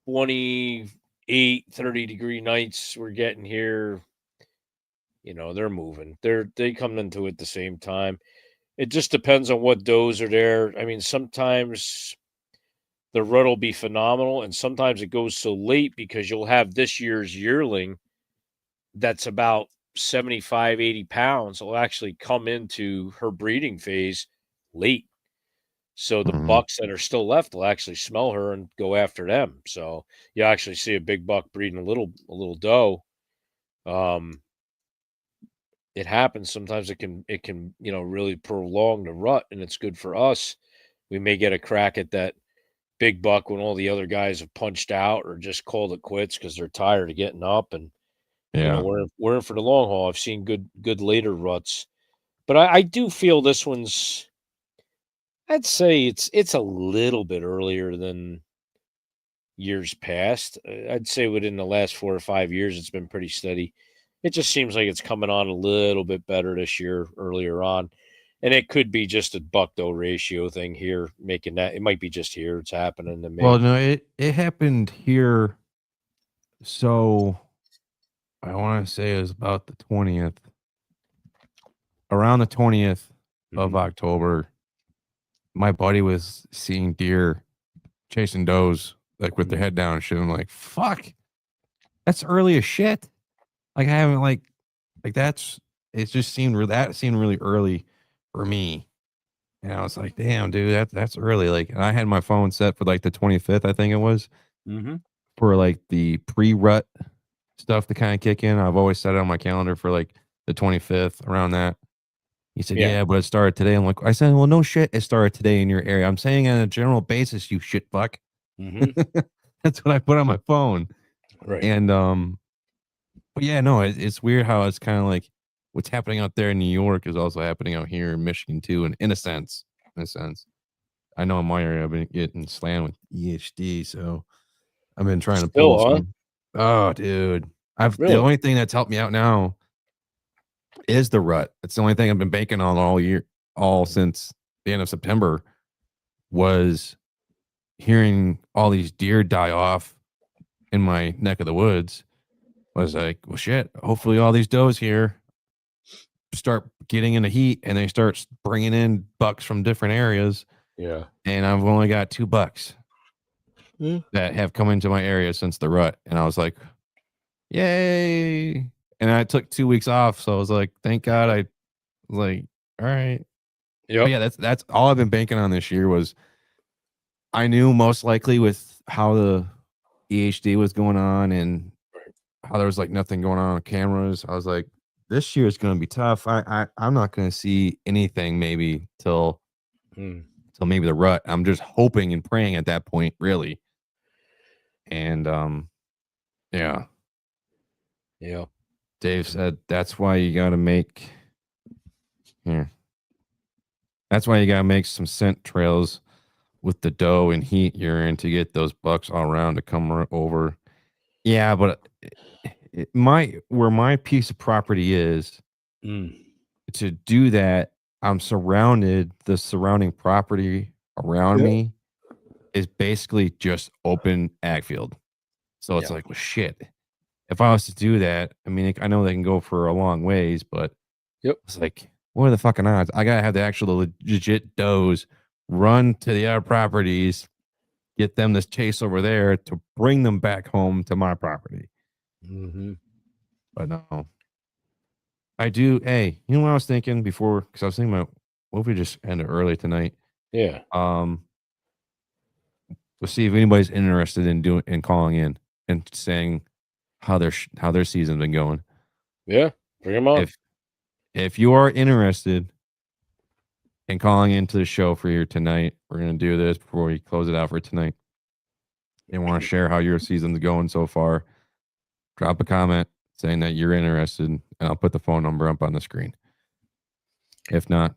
28, 30-degree nights we're getting here, they're moving. They come into it at the same time. It just depends on what does are there. I mean, sometimes the rut will be phenomenal, and sometimes it goes so late because you'll have this year's yearling that's about 75, 80 pounds will actually come into her breeding phase late. So the Mhm. bucks that are still left will actually smell her and go after them. So you actually see a big buck breeding a little doe. It happens. Sometimes it can really prolong the rut, and it's good for us. We may get a crack at that big buck when all the other guys have punched out or just called it quits because they're tired of getting up. And Yeah. we're in for the long haul. I've seen good later ruts, but I do feel this one's. I'd say it's a little bit earlier than years past. I'd say within the last 4 or 5 years, it's been pretty steady. It just seems like it's coming on a little bit better this year, earlier on. And it could be just a buck doe ratio thing here, making that. It might be just here it's happening to Well, me. no, it happened here. So I want to say it was about the 20th, around the 20th of Mhm. October. My buddy was seeing deer chasing does like with their Mhm. head down and shit. I'm like, fuck, that's early as shit. Like I haven't like that's it just seemed that seemed really early for me. And I was like, damn, dude, that's early. Like, and I had my phone set for like the 25th, I think it was, Mhm. for like the pre-rut stuff to kind of kick in. I've always set it on my calendar for like the 25th, around that. He said, Yeah. yeah, but it started today. I'm like, I said, well, no shit, it started today in your area. I'm saying on a general basis, you shit fuck. Mhm. That's what I put on my phone. Right. And but yeah, no, it's weird how it's kind of like what's happening out there in New York is also happening out here in Michigan too, and in a sense, in a sense. I know in my area I've been getting slammed with EHD, so I've been trying to pull Still, huh? some. Oh, dude, I've the Really? only thing that's helped me out now is the rut. It's the only thing I've been banking on all year, all since the end of September, was hearing all these deer die off in my neck of the woods. I was like, well, shit. Hopefully, all these does here start getting into heat, and they start bringing in bucks from different areas. Yeah. And I've only got 2 bucks Mm. that have come into my area since the rut, and I was like, yay! And I took 2 weeks off, so I was like, thank God. I was like, all right. But Yep. yeah, that's all I've been banking on this year. Was I knew most likely with how the EHD was going on and how there was like nothing going on cameras. I was like, this year is going to be tough. I'm not going to see anything maybe Mm. till maybe the rut. I'm just hoping and praying at that point, really. And yeah, Yeah. Dave said that's why you got to make here. That's why you got to make some scent trails with the doe and heat urine to get those bucks all around to come over. Yeah, but my where my piece of property is, Mm. to do that, I'm surrounded. The surrounding property around Yeah. me is basically just open ag field. So it's Yeah. like, well, shit. If I was to do that, I mean, I know they can go for a long ways, but Yep. it's like, what are the fucking odds? I gotta have the actual legit does run to the other properties, get them to chase over there to bring them back home to my property. Mhm. But no, I do. Hey, you know what I was thinking before? Because I was thinking about what if we just end it early tonight? Yeah. Um, We'll see if anybody's interested in calling in and saying how their season's been going. Yeah, bring them on. If you are interested in calling into the show for here tonight, we're gonna do this before we close it out for tonight. And want to share how your season's going so far, drop a comment saying that you're interested, and I'll put the phone number up on the screen. If not,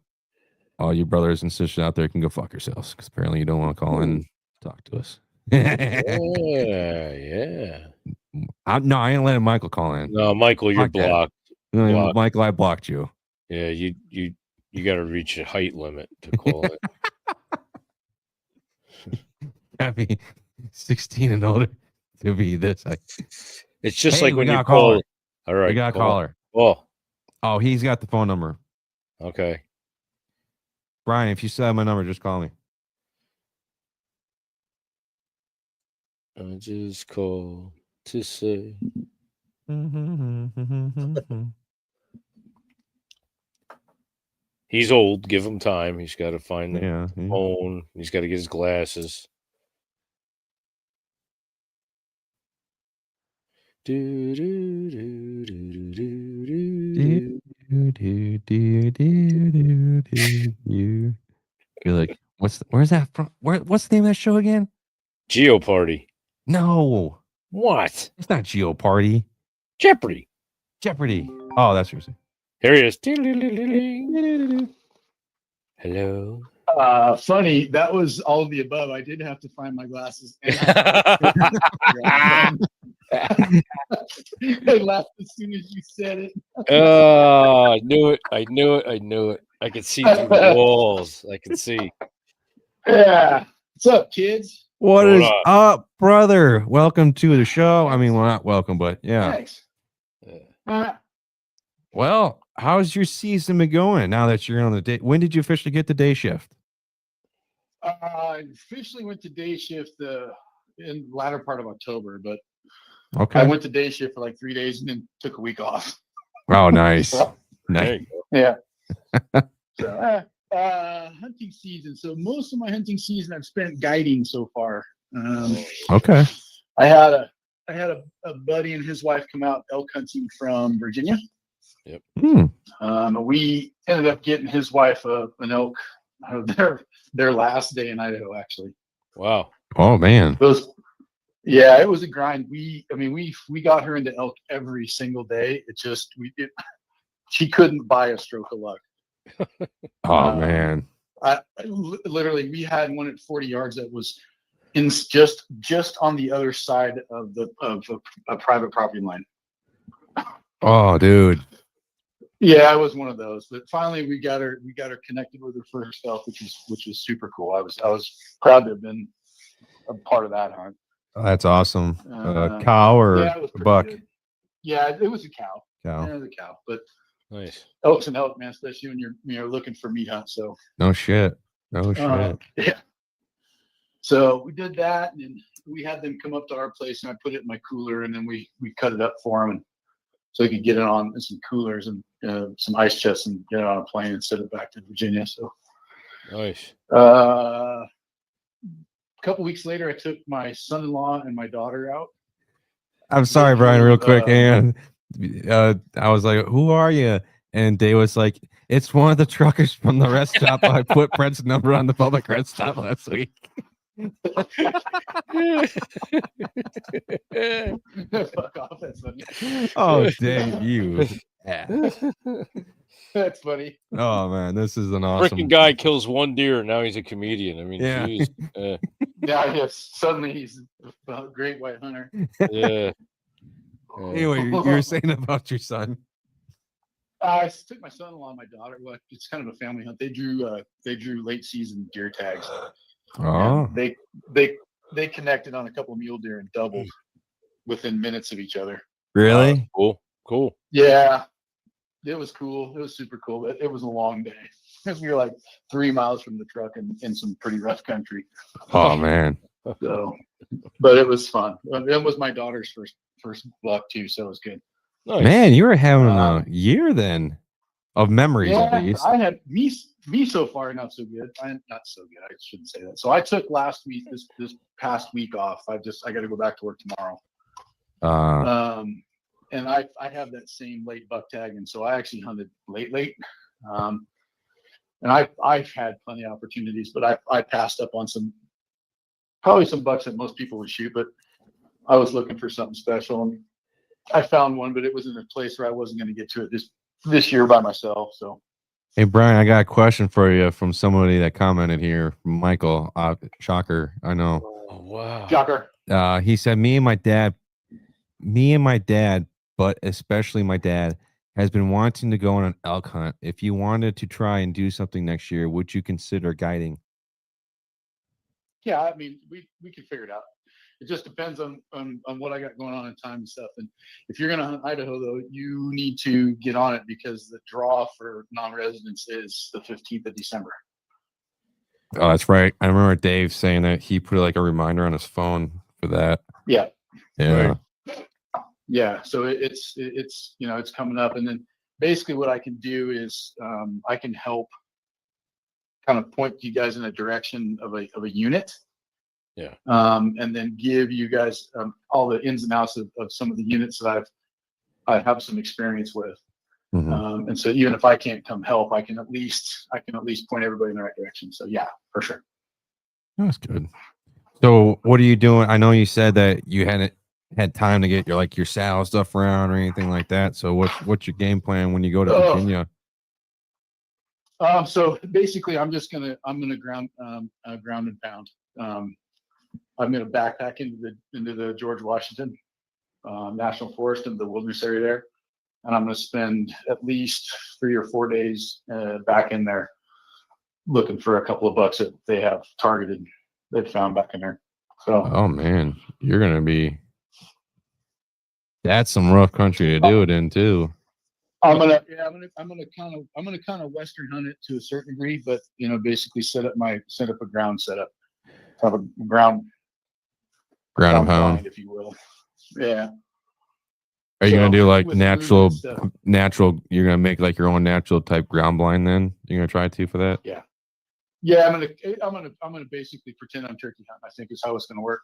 all you brothers and sisters out there can go fuck yourselves, because apparently you don't want to call in and talk to us. Yeah. No, I ain't letting Michael call in. No, Michael, you're Fuck that. blocked. No, Michael, I blocked you. Yeah, you got to reach a height limit to call it. I mean, 16 and older to be this. It's just Hey, like we when got you a caller. call. All right, We got a caller. Oh, he's got the phone number. okay. Brian, if you still have my number, just call me. I just called to say. He's old. Give him time. He's got to find the phone. He's got to get his glasses. Do, do, do, do, do, do, do. You're like, where's that from? What's the name of that show again? Geo Party. No. What? It's not Geo Party. Jeopardy. Oh, that's what you're saying. Here he is. Hello. Funny. That was all of the above. I did have to find my glasses. And I laughed as soon as you said it. Oh, I knew it. I could see through the walls. I could see. Yeah. What's up, kids? What is up, brother? Welcome to the show. I mean, well, not welcome, but yeah. Thanks. Well, how's your season been going now that you're on the day? When did you officially get the day shift? I officially went to day shift in the latter part of October, but okay. I went to day shift for like 3 days and then took a week off. Oh, nice. Nice. Yeah. So, hunting season. So most of my hunting season I've spent guiding so far. Okay. I had a buddy and his wife come out elk hunting from Virginia. Yep. We ended up getting his wife an elk their last day in Idaho, actually. Wow. Oh man. It was a grind. We got her into elk every single day. She couldn't buy a stroke of luck. Oh man. I literally, we had one at 40 yards that was just on the other side of a private property line. Oh, dude. Yeah, I was one of those. But finally, we got her connected with her first elk, which was super cool. I was proud to have been a part of that hunt. Oh, that's awesome. Cow or buck? Good. Yeah, it was a cow. Cow. Yeah, it was a cow. But nice. Elk's an elk, man, especially when you're looking for meat hunts. So no shit. Yeah. So we did that, and then we had them come up to our place, and I put it in my cooler, and then we cut it up for them, and so they could get it on some coolers and some ice chests, and get it on a plane and send it back to Virginia. So nice. A couple weeks later, I took my son-in-law and my daughter out. I'm sorry, Brian, real quick. And I was like, who are you? And Dave was like, it's one of the truckers from the rest stop. I put Brent's number on the public rest stop last week. Fuck off, that's funny. Oh, Dave, you. That's funny. Oh man, this is an awesome. Freaking guy kills one deer, now he's a comedian. I mean, yeah. Geez. Yes, suddenly he's a great white hunter. Yeah. Anyway, you were saying about your son. I took my son-in-law and my daughter. Well, it's kind of a family hunt. They drew late season deer tags. Oh. They connected on a couple of mule deer and doubled within minutes of each other. Really? Cool. Yeah, it was cool. It was super cool. It was a long day because we were like 3 miles from the truck and in some pretty rough country. Oh man. So, but it was fun. It was my daughter's first buck too, so it was good. Nice. Man, you were having a year then. of memories at least. I had me so far not so good. Not so good. I shouldn't say that. So I took last week, this past week off. I got to go back to work tomorrow. And I have that same late buck tag, and so I actually hunted late. And I've had plenty of opportunities, but I passed up on probably some bucks that most people would shoot, but I was looking for something special, and I found one, but it was in a place where I wasn't going to get to it this year by myself. So, hey Brian, I got a question for you from somebody that commented here, Michael. Shocker, I know. Oh wow. Shocker. He said, me and my dad, but especially my dad, has been wanting to go on an elk hunt. If you wanted to try and do something next year, would you consider guiding? Yeah, I mean, we can figure it out. It just depends on what I got going on in time and stuff. And if you're going to hunt Idaho, though, you need to get on it because the draw for non-residents is the 15th of December. Oh, that's right. I remember Dave saying that he put like a reminder on his phone for that. Yeah. Yeah. Right. Yeah. So it's coming up, and then basically what I can do is I can help kind of point you guys in a direction of a unit. Yeah. And then give you guys all the ins and outs of some of the units that I have some experience with. Mm-hmm. And so even if I can't come help, I can at least point everybody in the right direction. So yeah, for sure. That's good. So what are you doing? I know you said that you hadn't had time to get your saddle stuff around or anything like that. So what's your game plan when you go to Virginia? So basically I'm gonna ground and pound. I'm going to backpack into the George Washington National Forest and the wilderness area there, and I'm going to spend at least 3 or 4 days back in there looking for a couple of bucks that they have targeted. They've found back in there. So, oh man, you're going to be. That's some rough country to do it in too. I'm gonna kind of western hunt it to a certain degree, but basically set up a ground setup, have a ground and pound, blind, if you will. Yeah. Are you gonna do like natural? You're gonna make like your own natural type ground blind. Then you're gonna try to for that. Yeah. Yeah, I'm gonna basically pretend I'm turkey hunting. I think is how it's gonna work.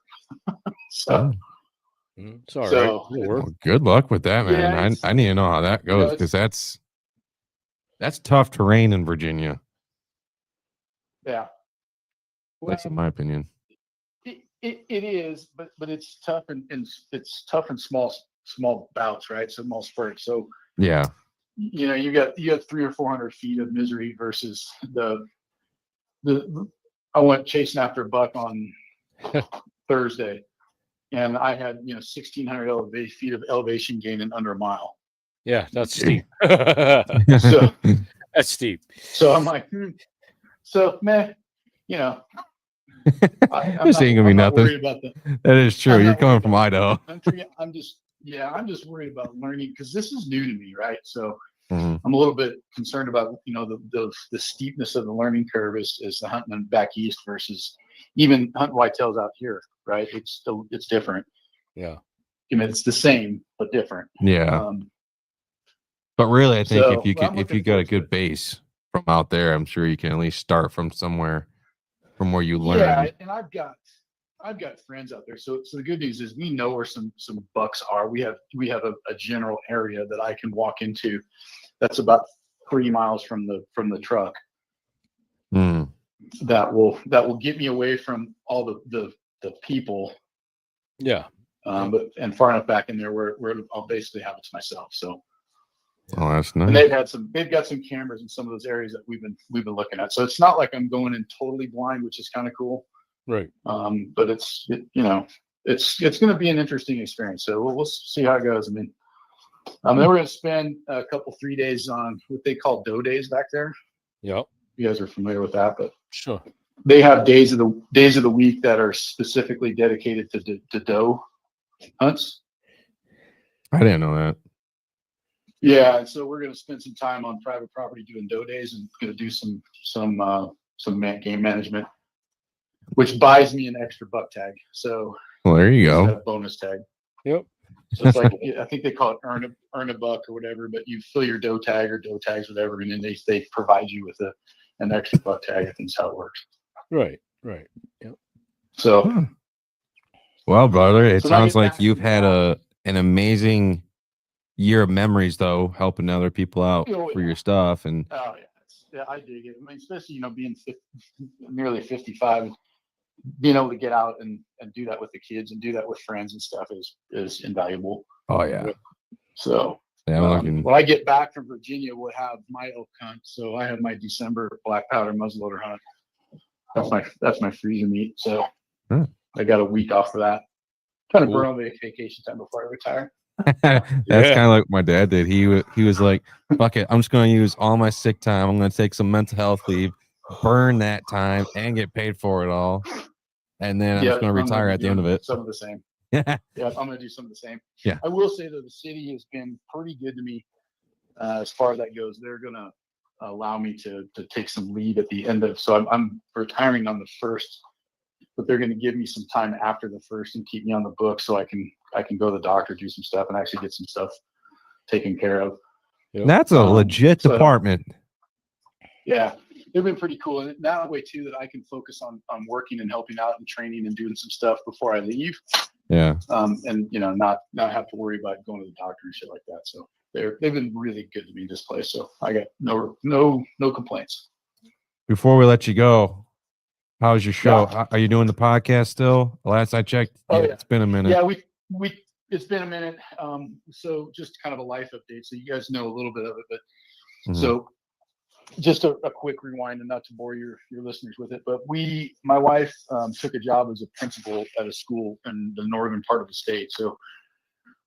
So. It's all right. Well, good luck with that, man. Yeah, I need to know how that goes because that's tough terrain in Virginia. Yeah. Well, that's in my opinion. It is, but it's tough and it's tough in small bouts, right? So small spurts. So yeah, you got 300 or 400 feet of misery versus I went chasing after a buck on Thursday, and I had 1,600 feet of elevation gain in under a mile. Yeah, that's steep. So that's steep. So I'm like, so man, this ain't gonna be nothing. That is true. You're coming from Idaho. I'm just worried about learning because this is new to me, right? So I'm a little bit concerned about the steepness of the learning curve is the hunting back east versus even hunting whitetails out here, right? It's different. Yeah, I mean it's the same but different. Yeah. But really, I think if you got a good base from out there, I'm sure you can at least start from somewhere. From where you learn. Yeah, and I've got friends out there. So the good news is we know where some bucks are. We have a general area that I can walk into. That's about 3 miles from the truck. That will get me away from all the people. Yeah. And far enough back in there where I'll basically have it to myself. So. Oh, that's nice. And they've got some cameras in some of those areas that we've been looking at. So it's not like I'm going in totally blind, which is kind of cool. Right. But it's going to be an interesting experience. So we'll see how it goes. I mean, then we're going to spend a couple 3 days on what they call doe days back there. Yep. You guys are familiar with that, but sure. They have days of the week that are specifically dedicated to doe hunts. I didn't know that. Yeah, and so we're going to spend some time on private property doing doe days and going to do some game management, which buys me an extra buck tag. So well, there you go. Bonus tag. Yep. So it's like, I think they call it earn a buck or whatever, but you fill your doe tag or doe tags, whatever, and then they provide you with an extra buck tag. I think is how it works. Right. Yep. So, well, brother, it So now sounds get like back you've to had that. an amazing year of memories, though, helping other people out Oh, for yeah. your stuff. And Oh yeah, I dig it. I mean, especially being nearly 55, being able to get out and do that with the kids and do that with friends and stuff is invaluable. oh yeah, So yeah, I'm looking. when I get back from Virginia, we'll have my elk hunt. So I have my December black powder muzzleloader hunt. That's my freezer meat. So I got a week off for that. Trying to burn all the vacation time before I retire. That's kind of like my dad did. He was like, "Fuck it, I'm just going to use all my sick time. I'm going to take some mental health leave, burn that time, and get paid for it all, and then I'm just going to retire at the end of it." Some of the same. Yeah, I'm going to do some of the same. Yeah. I will say that the city has been pretty good to me as far as that goes. They're going to allow me to take some leave at the end of. So I'm retiring on the 1st, but they're going to give me some time after the 1st and keep me on the book so I can go to the doctor, do some stuff, and actually get some stuff taken care of. Yep. That's a legit department. Yeah, they've been pretty cool, and that way too that I can focus on working and helping out and training and doing some stuff before I leave. Yeah. And not have to worry about going to the doctor and shit like that. So they've been really good to me, this place. So I got no complaints. Before we let you go, how's your show? Yeah. Are you doing the podcast still? Last I checked, it's been a minute. Yeah, it's been a minute. So just kind of a life update. So you guys know a little bit of it, but so just a quick rewind, and not to bore your listeners with it, but my wife took a job as a principal at a school in the northern part of the state. So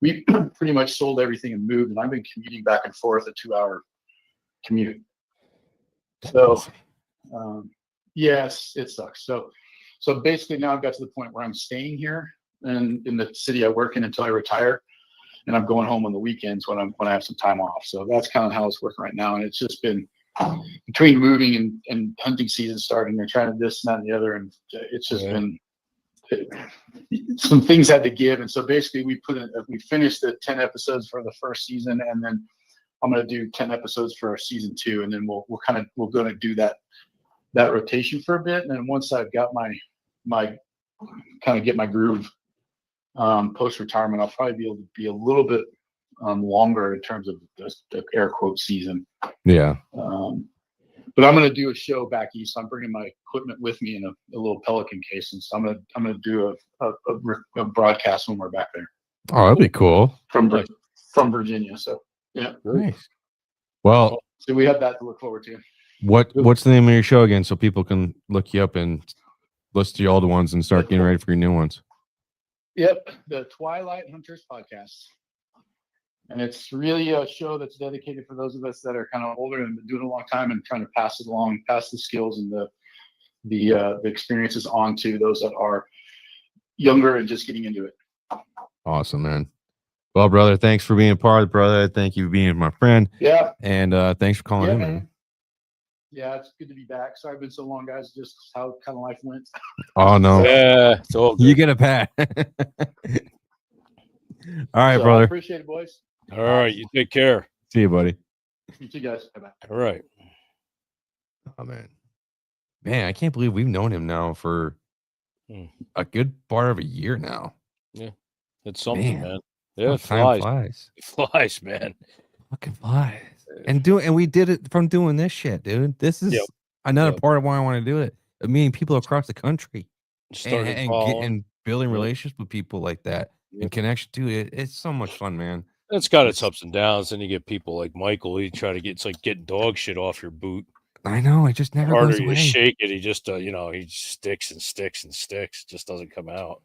we pretty much sold everything and moved, and I've been commuting back and forth a 2-hour commute. So yes, it sucks. So basically now I've got to the point where I'm staying here and in the city I work in until I retire, and I'm going home on the weekends when I have some time off. So that's kind of how it's working right now, and it's just been between moving and hunting season starting, they're trying to this and that and the other, and it's just been some things had to give. And so basically we finished the 10 episodes for the first season, and then I'm going to do 10 episodes for our season 2, and then we're going to do that rotation for a bit. And then once I've got my kind of get my groove post retirement, I'll probably be able to be a little bit longer in terms of the air quote season. Yeah. But I'm going to do a show back east. I'm bringing my equipment with me in a little Pelican case, and so I'm going to do a broadcast when we're back there. Oh, that'd be cool. From Virginia. So yeah. Nice. Well, so we have that to look forward to. What's the name of your show again, so people can look you up and listen to your older ones and start getting ready for your new ones? Yep, the Twilight Hunters Podcast. And it's really a show that's dedicated for those of us that are kind of older and been doing it a long time and trying to pass the skills and the experiences on to those that are younger and just getting into it. Awesome, man. Well, brother, thanks for being a part of it, brother. Thank you for being my friend. Yeah. And thanks for calling in, man. Yeah, it's good to be back. Sorry it's been so long, guys. Just how kind of life went. Oh, no. Yeah, it's all good. You get a pat. All right, brother. I appreciate it, boys. All right, you take care. See you, buddy. You too, guys. Bye-bye. All right. Oh, man, I can't believe we've known him now for a good part of a year now. Yeah, it's something, man. Yeah, time it flies. flies. It flies, man. Fucking flies. And we did it from doing this shit, dude. This is another part of why I want to do it. I mean, people across the country and building relationships with people like that and connection to it. It's so much fun, man. It's got its ups and downs. Then you get people like Michael. He try to get, it's like getting dog shit off your boot. I know. It just never harder goes away. You shake it, he just he sticks and sticks and sticks. It just doesn't come out.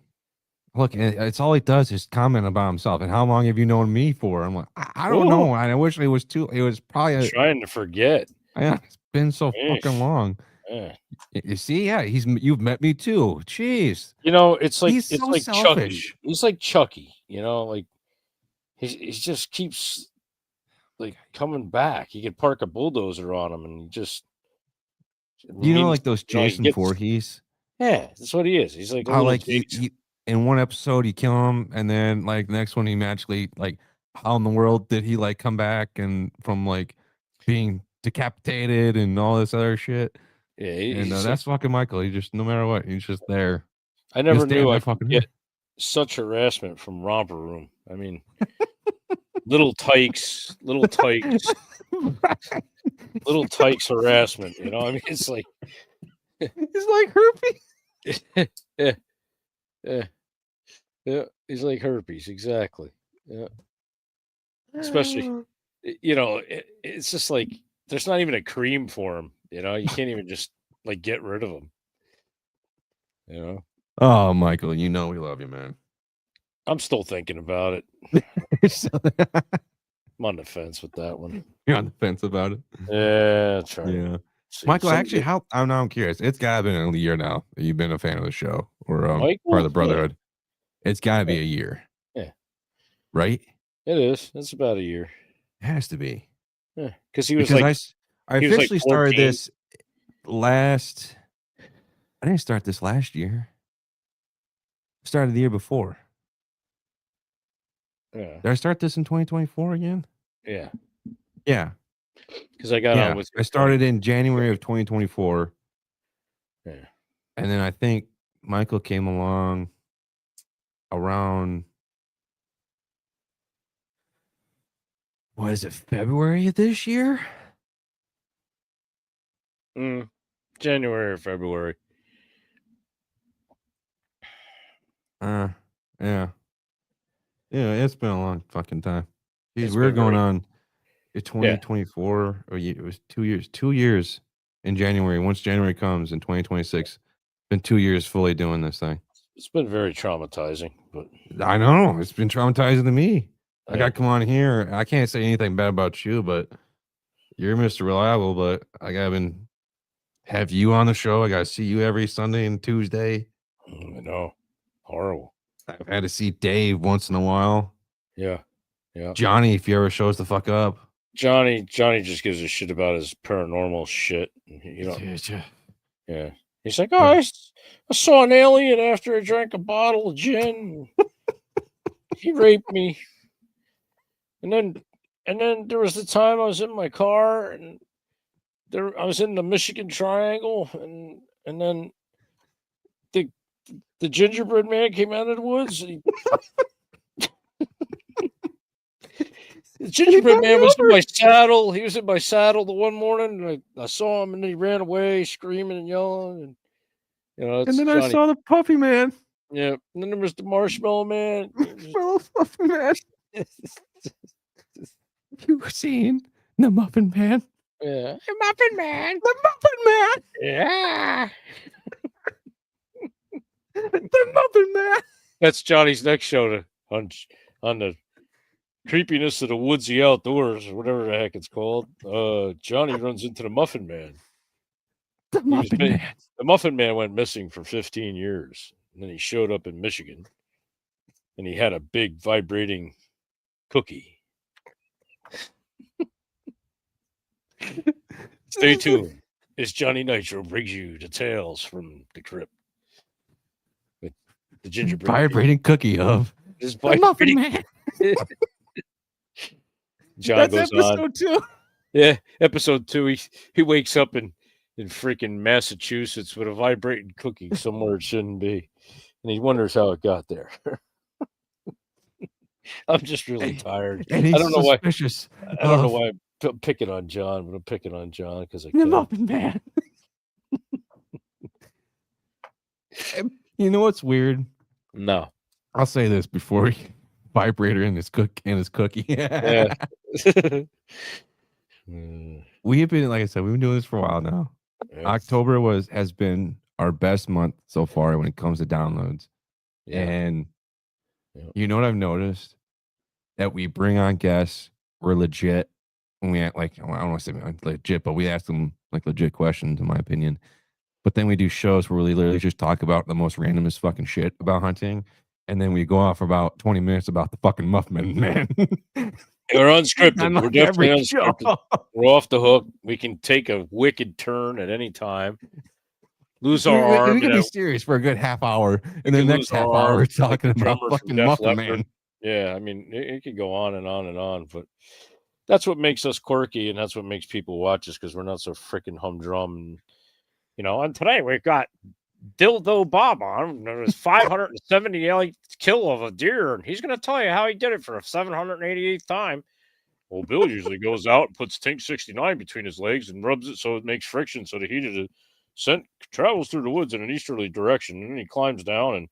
Look, it's all he does is comment about himself. And how long have you known me for? I'm like, I don't know. And I wish it was probably trying to forget. Yeah, it's been so fucking long. Yeah. You see, you've met me too. Jeez. It's like he's so like selfish. Chucky. He's like Chucky, like he just keeps like coming back. He could park a bulldozer on him and just like those Jason Voorhees. Yeah, that's what he is. He's like how like in one episode you kill him, and then like the next one he magically like how in the world did he like come back and from like being decapitated and all this other shit? Yeah, And he's that's fucking Michael. He just no matter what, he's just there. I never Just damn knew I that could fucking get such harassment from Romper Room. I mean, little tykes harassment. You know, I mean, it's like He's like herpes. yeah, he's like herpes, exactly. Yeah, especially it's just like there's not even a cream for him. You know, you can't even just like get rid of him. You know. Oh, Michael, you know we love you, man. I'm still thinking about it. I'm on the fence with that one. You're on the fence about it. Yeah, that's right. Yeah. Michael, actually, I'm curious. It's gotta been a year now that you've been a fan of the show or part of the Brotherhood. Yeah. It's gotta be a year. Yeah. Right? It is. It's about a year. It has to be. Yeah. Because he was I officially started this last. I didn't start this last year. I started the year before. Yeah. Did I start this in 2024 again? Yeah. Yeah. Because I got on with. I started in January of 2024. Yeah. And then I think Michael came along around, what is it, February of this year? January or February. Yeah. Yeah, it's been a long fucking time. Jeez, we're going on 2024. Or it was 2 years. 2 years in January. Once January comes in 2026, been 2 years fully doing this thing. It's been very traumatizing, but I know it's been traumatizing to me. I got to come on here. I can't say anything bad about you, but you're Mr. Reliable. But I got to have you on the show. I got to see you every Sunday and Tuesday. I know, horrible. I've had to see Dave once in a while. Yeah. Johnny, if he ever shows the fuck up. Johnny just gives a shit about his paranormal shit. Yeah. He's like, I saw an alien after I drank a bottle of gin. He raped me. And then there was the time I was in my car and I was in the Michigan Triangle and then the gingerbread man came out of the woods. And the gingerbread man was in my saddle. He was in my saddle the one morning. And I saw him, and then he ran away, screaming and yelling. And and then Johnny. I saw the Puffy Man. Yeah, and then there was the Marshmallow Man. Marshmallow Puffy Man. You've seen the Muffin Man. Yeah, the Muffin Man. The Muffin Man. Yeah. The Muffin Man. That's Johnny's next show on the creepiness of the woodsy outdoors, or whatever the heck it's called. Johnny runs into the Muffin Man. The Muffin Man. The Muffin Man went missing for 15 years. And then he showed up in Michigan. And he had a big vibrating cookie. Stay tuned. As Johnny Nitro brings you the tales from the crypt. With the gingerbread vibrating cookie of the Muffin Man. John That's goes episode on. 2. Yeah, episode 2. He wakes up in freaking Massachusetts with a vibrating cookie somewhere it shouldn't be, and he wonders how it got there. I'm just really tired. And he's I don't know suspicious. why. I don't know why I'm picking on John, but I'm picking on John because I the can. Muffin Man. You know what's weird? No, I'll say this before he vibrator in his cookie. Yeah. We have been, like I said, we've been doing this for a while now. Yeah. October has been our best month so far when it comes to downloads. Yeah. And you know what I've noticed? That we bring on guests, we're legit. When we like, I don't want to say legit, but we ask them like legit questions, in my opinion. But then we do shows where we literally just talk about the most randomest fucking shit about hunting. And then we go off for about 20 minutes about the fucking Muffin Man. We're unscripted. We're definitely unscripted. Show. We're off the hook. We can take a wicked turn at any time. lose our arm. We can be serious for a good half hour, and then the next half hour we're talking about fucking Muffin Man. Yeah, I mean, it could go on and on and on, but that's what makes us quirky, and that's what makes people watch us, because we're not so freaking humdrum. And, and today we've got Dildo Bob on. There was 578 kill of a deer, and he's going to tell you how he did it for the 788th time. Well, Bill usually goes out and puts Tink 69 between his legs and rubs it so it makes friction, so the heat of the scent travels through the woods in an easterly direction, and then he climbs down and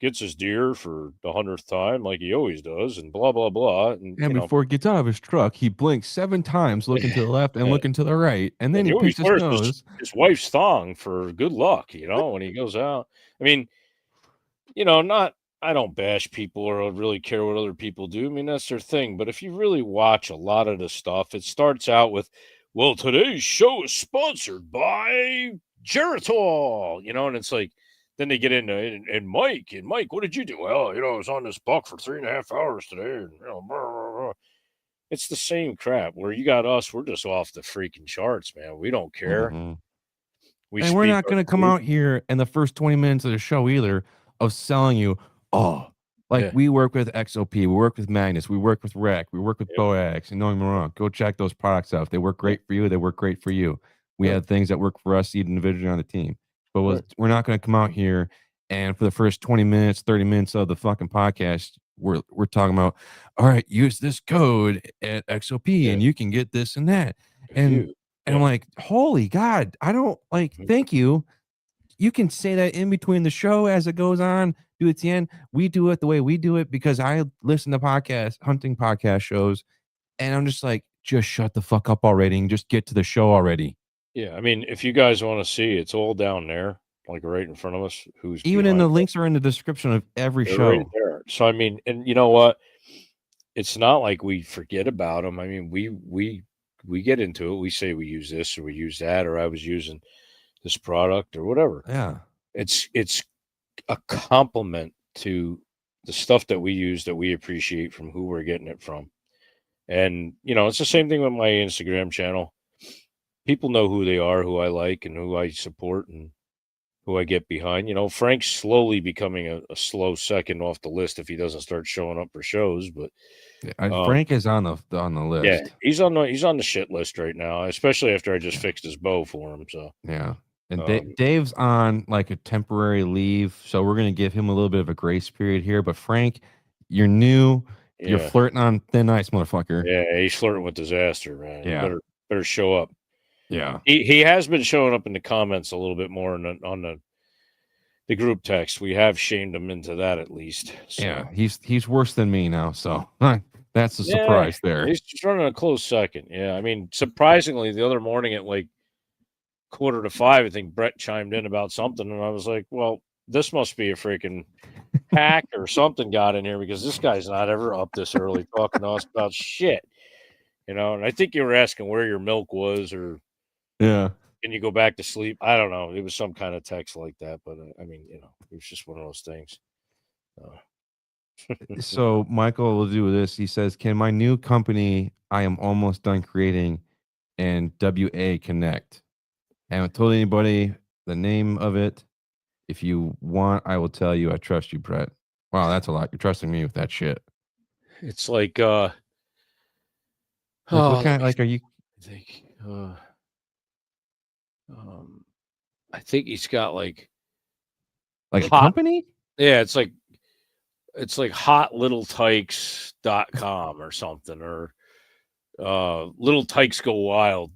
gets his deer for the 100th time, like he always does, and blah, blah, blah. And before he gets out of his truck, he blinks 7 times, looking to the left and looking to the right, and then he picks his nose. His wife's thong for good luck, when he goes out. I mean, I don't bash people or really care what other people do. I mean, that's their thing. But if you really watch a lot of the stuff, it starts out with, well, today's show is sponsored by Geritol, and it's like, then they get into and Mike, what did you do? Well, I was on this buck for 3.5 hours today. And, blah, blah, blah. It's the same crap. Where you got us, we're just off the freaking charts, man. We don't care. Mm-hmm. We're not going to come out here in the first 20 minutes of the show either of selling you, we work with XOP, we work with Magnus, we work with Rec, we work with Boax, and don't get me wrong, go check those products out. If they work great for you, they work great for you. We have things that work for us individually on the team. But we're not going to come out here and for the first 20 minutes, 30 minutes of the fucking podcast, we're talking about, all right, use this code at XOP and you can get this and that. And I'm like, holy God, I don't thank you. You can say that in between the show as it goes on, do it at the end. We do it the way we do it because I listen to hunting podcast shows, and I'm just like, just shut the fuck up already and just get to the show already. Yeah, I mean, if you guys want to see, it's all down there, like right in front of us. Even in the links are in the description of every show. Right there. So I mean, and you know what? It's not like we forget about them. I mean, we get into it. We say we use this or we use that, or I was using this product or whatever. Yeah, it's a compliment to the stuff that we use that we appreciate from who we're getting it from. And it's the same thing with my Instagram channel. People know who they are, who I like, and who I support, and who I get behind. Frank's slowly becoming a slow second off the list if he doesn't start showing up for shows. But Frank is on the list. Yeah, he's on the shit list right now, especially after I just fixed his bow for him. So yeah, and Dave's on like a temporary leave, so we're gonna give him a little bit of a grace period here. But Frank, you're new. Yeah. You're flirting on thin ice, motherfucker. Yeah, he's flirting with disaster, man. Yeah, better show up. Yeah, he has been showing up in the comments a little bit more on the group text. We have shamed him into that at least. So. Yeah, he's worse than me now, so that's a surprise there. He's just running a close second. Yeah, I mean, surprisingly, the other morning at like 4:45, I think Brett chimed in about something, and I was like, well, this must be a freaking hack or something got in here, because this guy's not ever up this early talking to us about shit. And I think you were asking where your milk was, or yeah, can you go back to sleep? I don't know. It was some kind of text like that, but I mean, it was just one of those things. So Michael will do this. He says, can my new company I am almost done creating and WA connect? I haven't told anybody the name of it. If you want, I will tell you. I trust you, Brett. Wow, that's a lot. You're trusting me with that shit. It's like what kind are you? I think he's got like a company. Yeah, it's like hotlittlетykes.com or something, or Little Tykes Go Wild.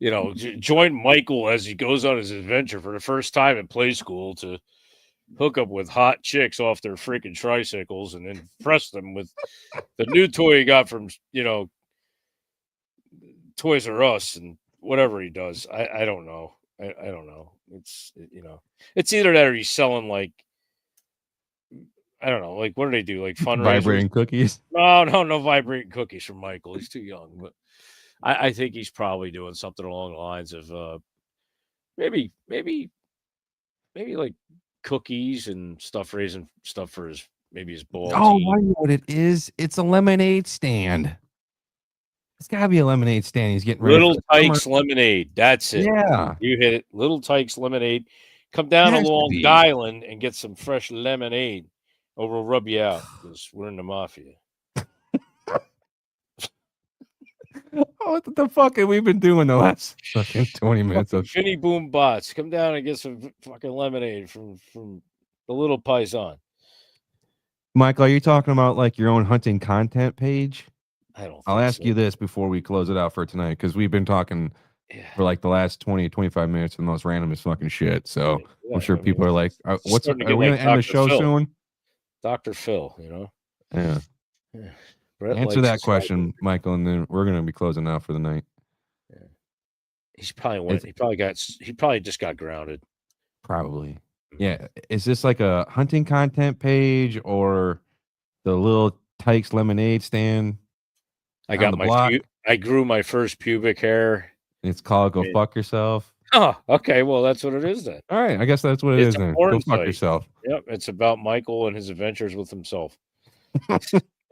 Join Michael as he goes on his adventure for the first time in play school to hook up with hot chicks off their freaking tricycles and impress them with the new toy he got from Toys R Us and whatever he does. I don't know. I don't know. It's it's either that or he's selling like, I don't know, like what do they do? Like fundraisers? Vibrating cookies? No vibrating cookies from Michael. He's too young, but I think he's probably doing something along the lines of maybe like cookies and stuff, raising stuff for his ball. Oh, team. I know what it is. It's a lemonade stand. It's got to be a lemonade stand. He's getting ready. Little Tykes Lemonade. That's it. Yeah. You hit it. Little Tykes Lemonade. Come down Has to along be. Island and get some fresh lemonade, or we'll rub you out because we're in the mafia. What the fuck have we been doing the last fucking 20 minutes of Finny Boom Bots. Come down and get some fucking lemonade from the Little Paisan. Michael, are you talking about like your own hunting content page? I'll ask you this before we close it out for tonight, because we've been talking for like the last 20, 25 minutes of the most randomest fucking shit. So I'm sure people are like, are we going to end the show soon? Dr. Phil, you know? Yeah. Answer that question, Michael, and then we're going to be closing out for the night. Yeah. He probably just got grounded. Probably. Yeah. Is this like a hunting content page or the Little Tykes Lemonade stand? I grew my first pubic hair. It's called Go Fuck Yourself. Oh, okay. Well, that's what it is then. All right. I guess that's what it is then. Go fuck yourself. Yep. It's about Michael and his adventures with himself.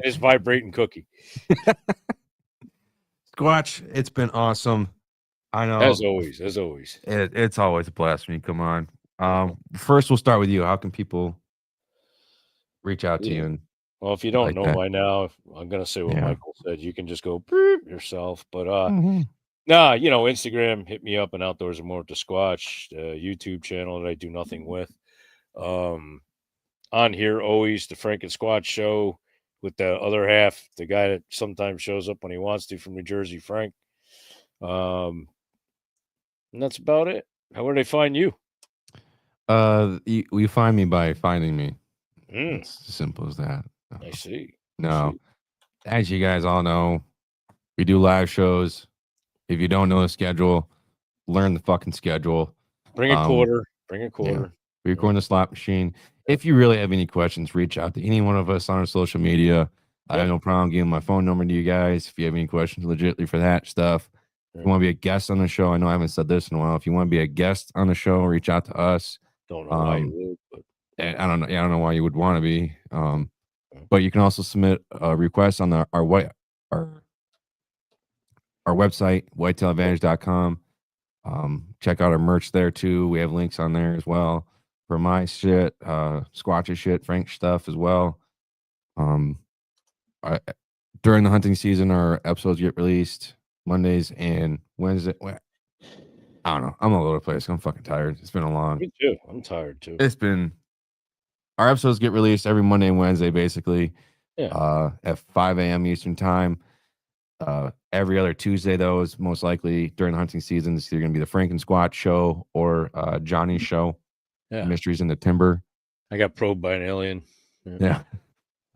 His vibrating cookie. Squatch, it's been awesome. I know. As always. It's always a blast when you come on. First, we'll start with you. How can people reach out to you? Well, if you don't know by now, I'm going to say what Michael said. You can just go beep yourself. But, Instagram, hit me up and Outdoors and More with the Squatch, YouTube channel that I do nothing with. On here, always the Frank and Squatch show with the other half, the guy that sometimes shows up when he wants to from New Jersey, Frank. And that's about it. How would they find you? You find me by finding me. It's as simple as that. I see. No, as you guys all know, we do live shows. If you don't know the schedule, learn the fucking schedule. Bring a quarter. Yeah. We record in the slot machine. If you really have any questions, reach out to any one of us on our social media. I have no problem giving my phone number to you guys. If you have any questions legitimately for that stuff, if you want to be a guest on the show, I know I haven't said this in a while. If you want to be a guest on the show, reach out to us. Don't know why you would, but I don't know. I don't know why you would want to be. But you can also submit a request on our website, whitetailsadvantage.com. Check out our merch there too. We have links on there as well for my shit, Squatch's shit, Frank's stuff as well. During the hunting season, our episodes get released Mondays and Wednesday. I don't know. I'm all over the place. I'm fucking tired. It's been a long. Me too. I'm tired too. Our episodes get released every Monday and Wednesday, basically. Yeah. At 5 a.m. Eastern time. Every other Tuesday, though, is most likely during the hunting season. It's either going to be the Frank and Squatch show or Johnny's show. Yeah. Mysteries in the Timber. I got probed by an alien. Yeah.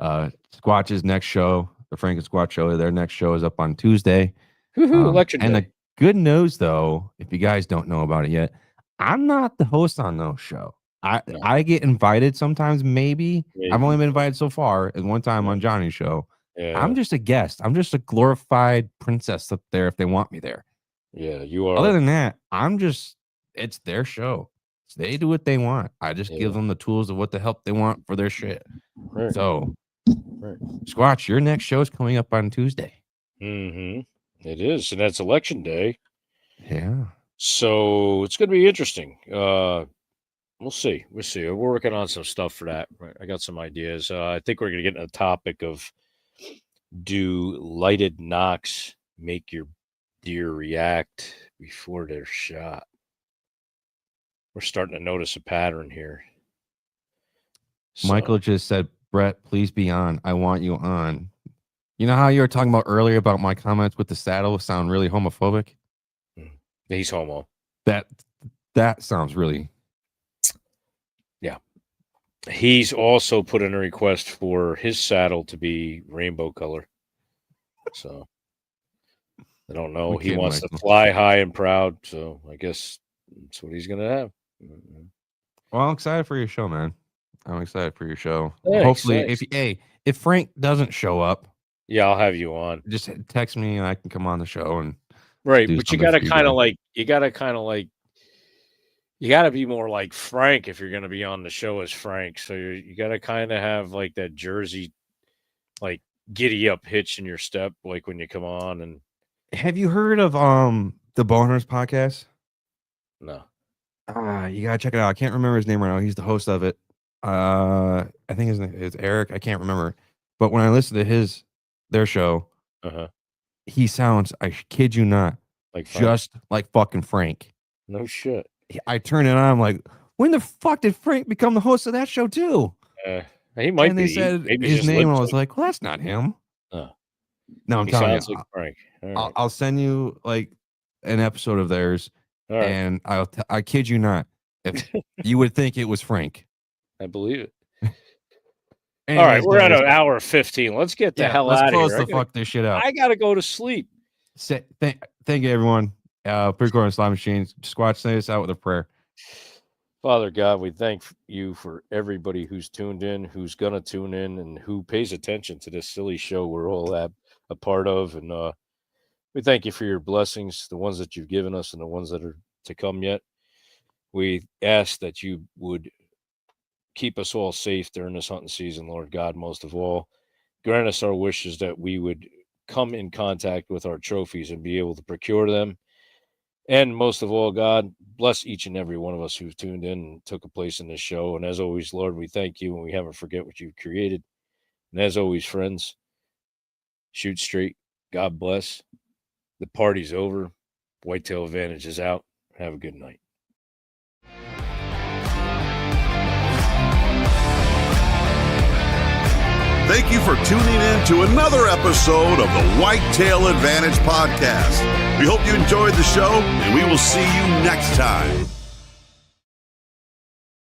Squatch's next show, the Frank and Squatch show, their next show is up on Tuesday. Election and day. the good news, though, if you guys don't know about it yet, I'm not the host on those show. I get invited sometimes, maybe. I've only been invited so far as one time on Johnny's show. Yeah. I'm just a guest. I'm just a glorified princess up there if they want me there. Yeah, you are. Other than that, it's their show. So they do what they want. I just give them the tools of what the help they want for their shit. Right. So, Squatch, your next show is coming up on Tuesday. Mm-hmm. It is, and that's election day. Yeah. So it's going to be interesting. We'll see. We're working on some stuff for that. I got some ideas. I think we're going to get into the topic of, do lighted knocks make your deer react before they're shot? We're starting to notice a pattern here. So, Michael just said, Brett, please be on. I want you on. You know how you were talking about earlier about my comments with the saddle sound really homophobic? He's homo. That sounds really. Yeah. He's also put in a request for his saddle to be rainbow color. So I don't know. He wants to fly high and proud. So I guess that's what he's going to have. Well, I'm excited for your show, man. I'm excited for your show. Thanks, Hopefully, if Frank doesn't show up, yeah, I'll have you on. Just text me and I can come on the show and. Right, but you got to kind of you got to be more like Frank if you're going to be on the show as Frank. So you got to kind of have like that Jersey, like giddy up hitch in your step, like when you come on, and Have you heard of the Boners podcast? No. You gotta check it out. I can't remember his name right now. He's the host of it. I think his name is Eric. I can't remember. But when I listen to their show, he sounds, I kid you not, like Frank. Just like fucking Frank. No shit. I turn it on. I'm like, when the fuck did Frank become the host of that show too? He might and be. They said Maybe his name. And I was like, well, that's not him. No, I'm telling you. Like Frank. Right. I'll send you like an episode of theirs, right. And I kid you not, if you would think it was Frank. I believe it. Anyways, all right, we're at an hour 15. Let's get the hell out of here. Let's close the fuck this shit out. I gotta go to sleep. Thank you, everyone. Pre-recording Slot Machines. Squatch, say us out with a prayer. Father God, we thank you for everybody who's tuned in, who's gonna tune in, and who pays attention to this silly show we're all a part of. And we thank you for your blessings, the ones that you've given us and the ones that are to come yet. We ask that you would keep us all safe during this hunting season, Lord God, most of all. Grant us our wishes that we would come in contact with our trophies and be able to procure them. And most of all, God, bless each and every one of us who've tuned in and took a place in this show. And as always, Lord, we thank you and we haven't forget what you've created. And as always, friends, shoot straight. God bless. The party's over. Whitetail Advantage is out. Have a good night. Thank you for tuning in to another episode of the Whitetail Advantage podcast. We hope you enjoyed the show, and we will see you next time.